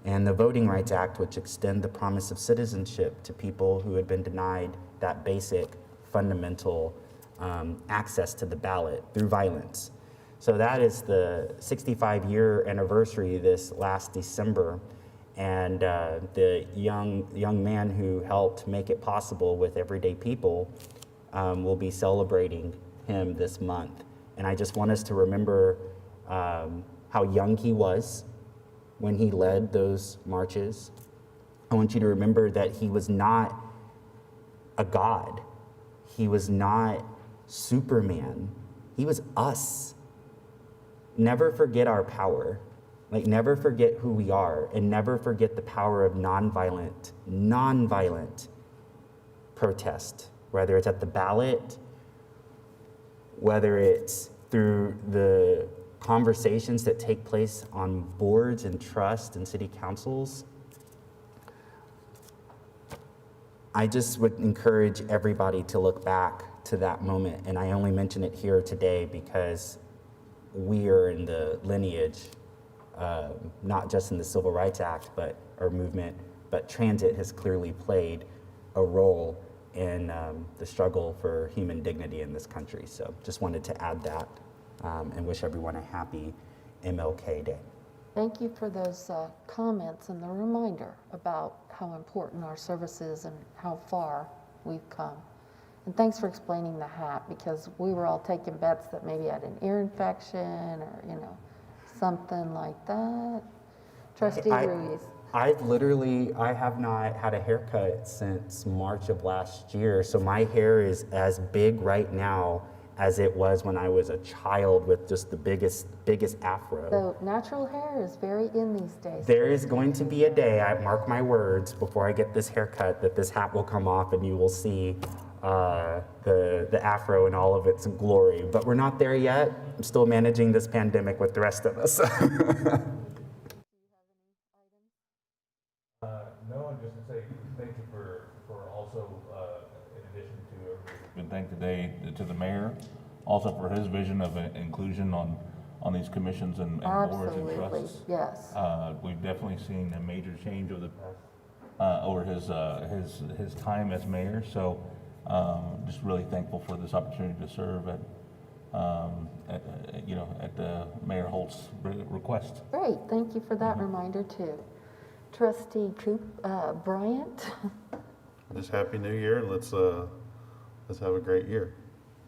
and the Voting Rights Act, which extend the promise of citizenship to people who had been denied that basic, fundamental access to the ballot through violence. So that is the 65-year anniversary this last December, and the young man who helped make it possible with everyday people will be celebrating him this month. And I just want us to remember how young he was when he led those marches. I want you to remember that he was not a god. He was not Superman. He was us. Never forget our power. Like, never forget who we are, and never forget the power of nonviolent protest, whether it's at the ballot, whether it's through the conversations that take place on boards and trust and city councils. I just would encourage everybody to look back to that moment, and I only mention it here today because we are in the lineage, not just in the Civil Rights Act, but our movement, but transit has clearly played a role in the struggle for human dignity in this country. So just wanted to add that and wish everyone a happy MLK Day. Thank you for those comments and the reminder about how important our service is and how far we've come. And thanks for explaining the hat, because we were all taking bets that maybe I had an ear infection or, something like that. Trustee Ruiz. I have not had a haircut since March of last year, so my hair is as big right now as it was when I was a child with just the biggest afro. So natural hair is very in these days. There is going to be a day, I mark my words, before I get this haircut, that this hat will come off and you will see the afro in all of its glory. But we're not there yet. I'm still managing this pandemic with the rest of us. No, just to say thank you for for also, in addition to everything that's been thanked today, to the mayor, also for his vision of inclusion on these commissions and boards and Absolutely, trusts. yes. We've definitely seen a major change over the past, over his time as mayor. So just really thankful for this opportunity to serve at Mayor Holt's request. Great, thank you for that reminder too. Trustee Bryant? Just Happy New Year, and let's have a great year.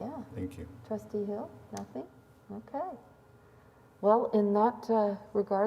Yeah. Thank you. Trustee Hill? Nothing? Okay. Well, in that regard,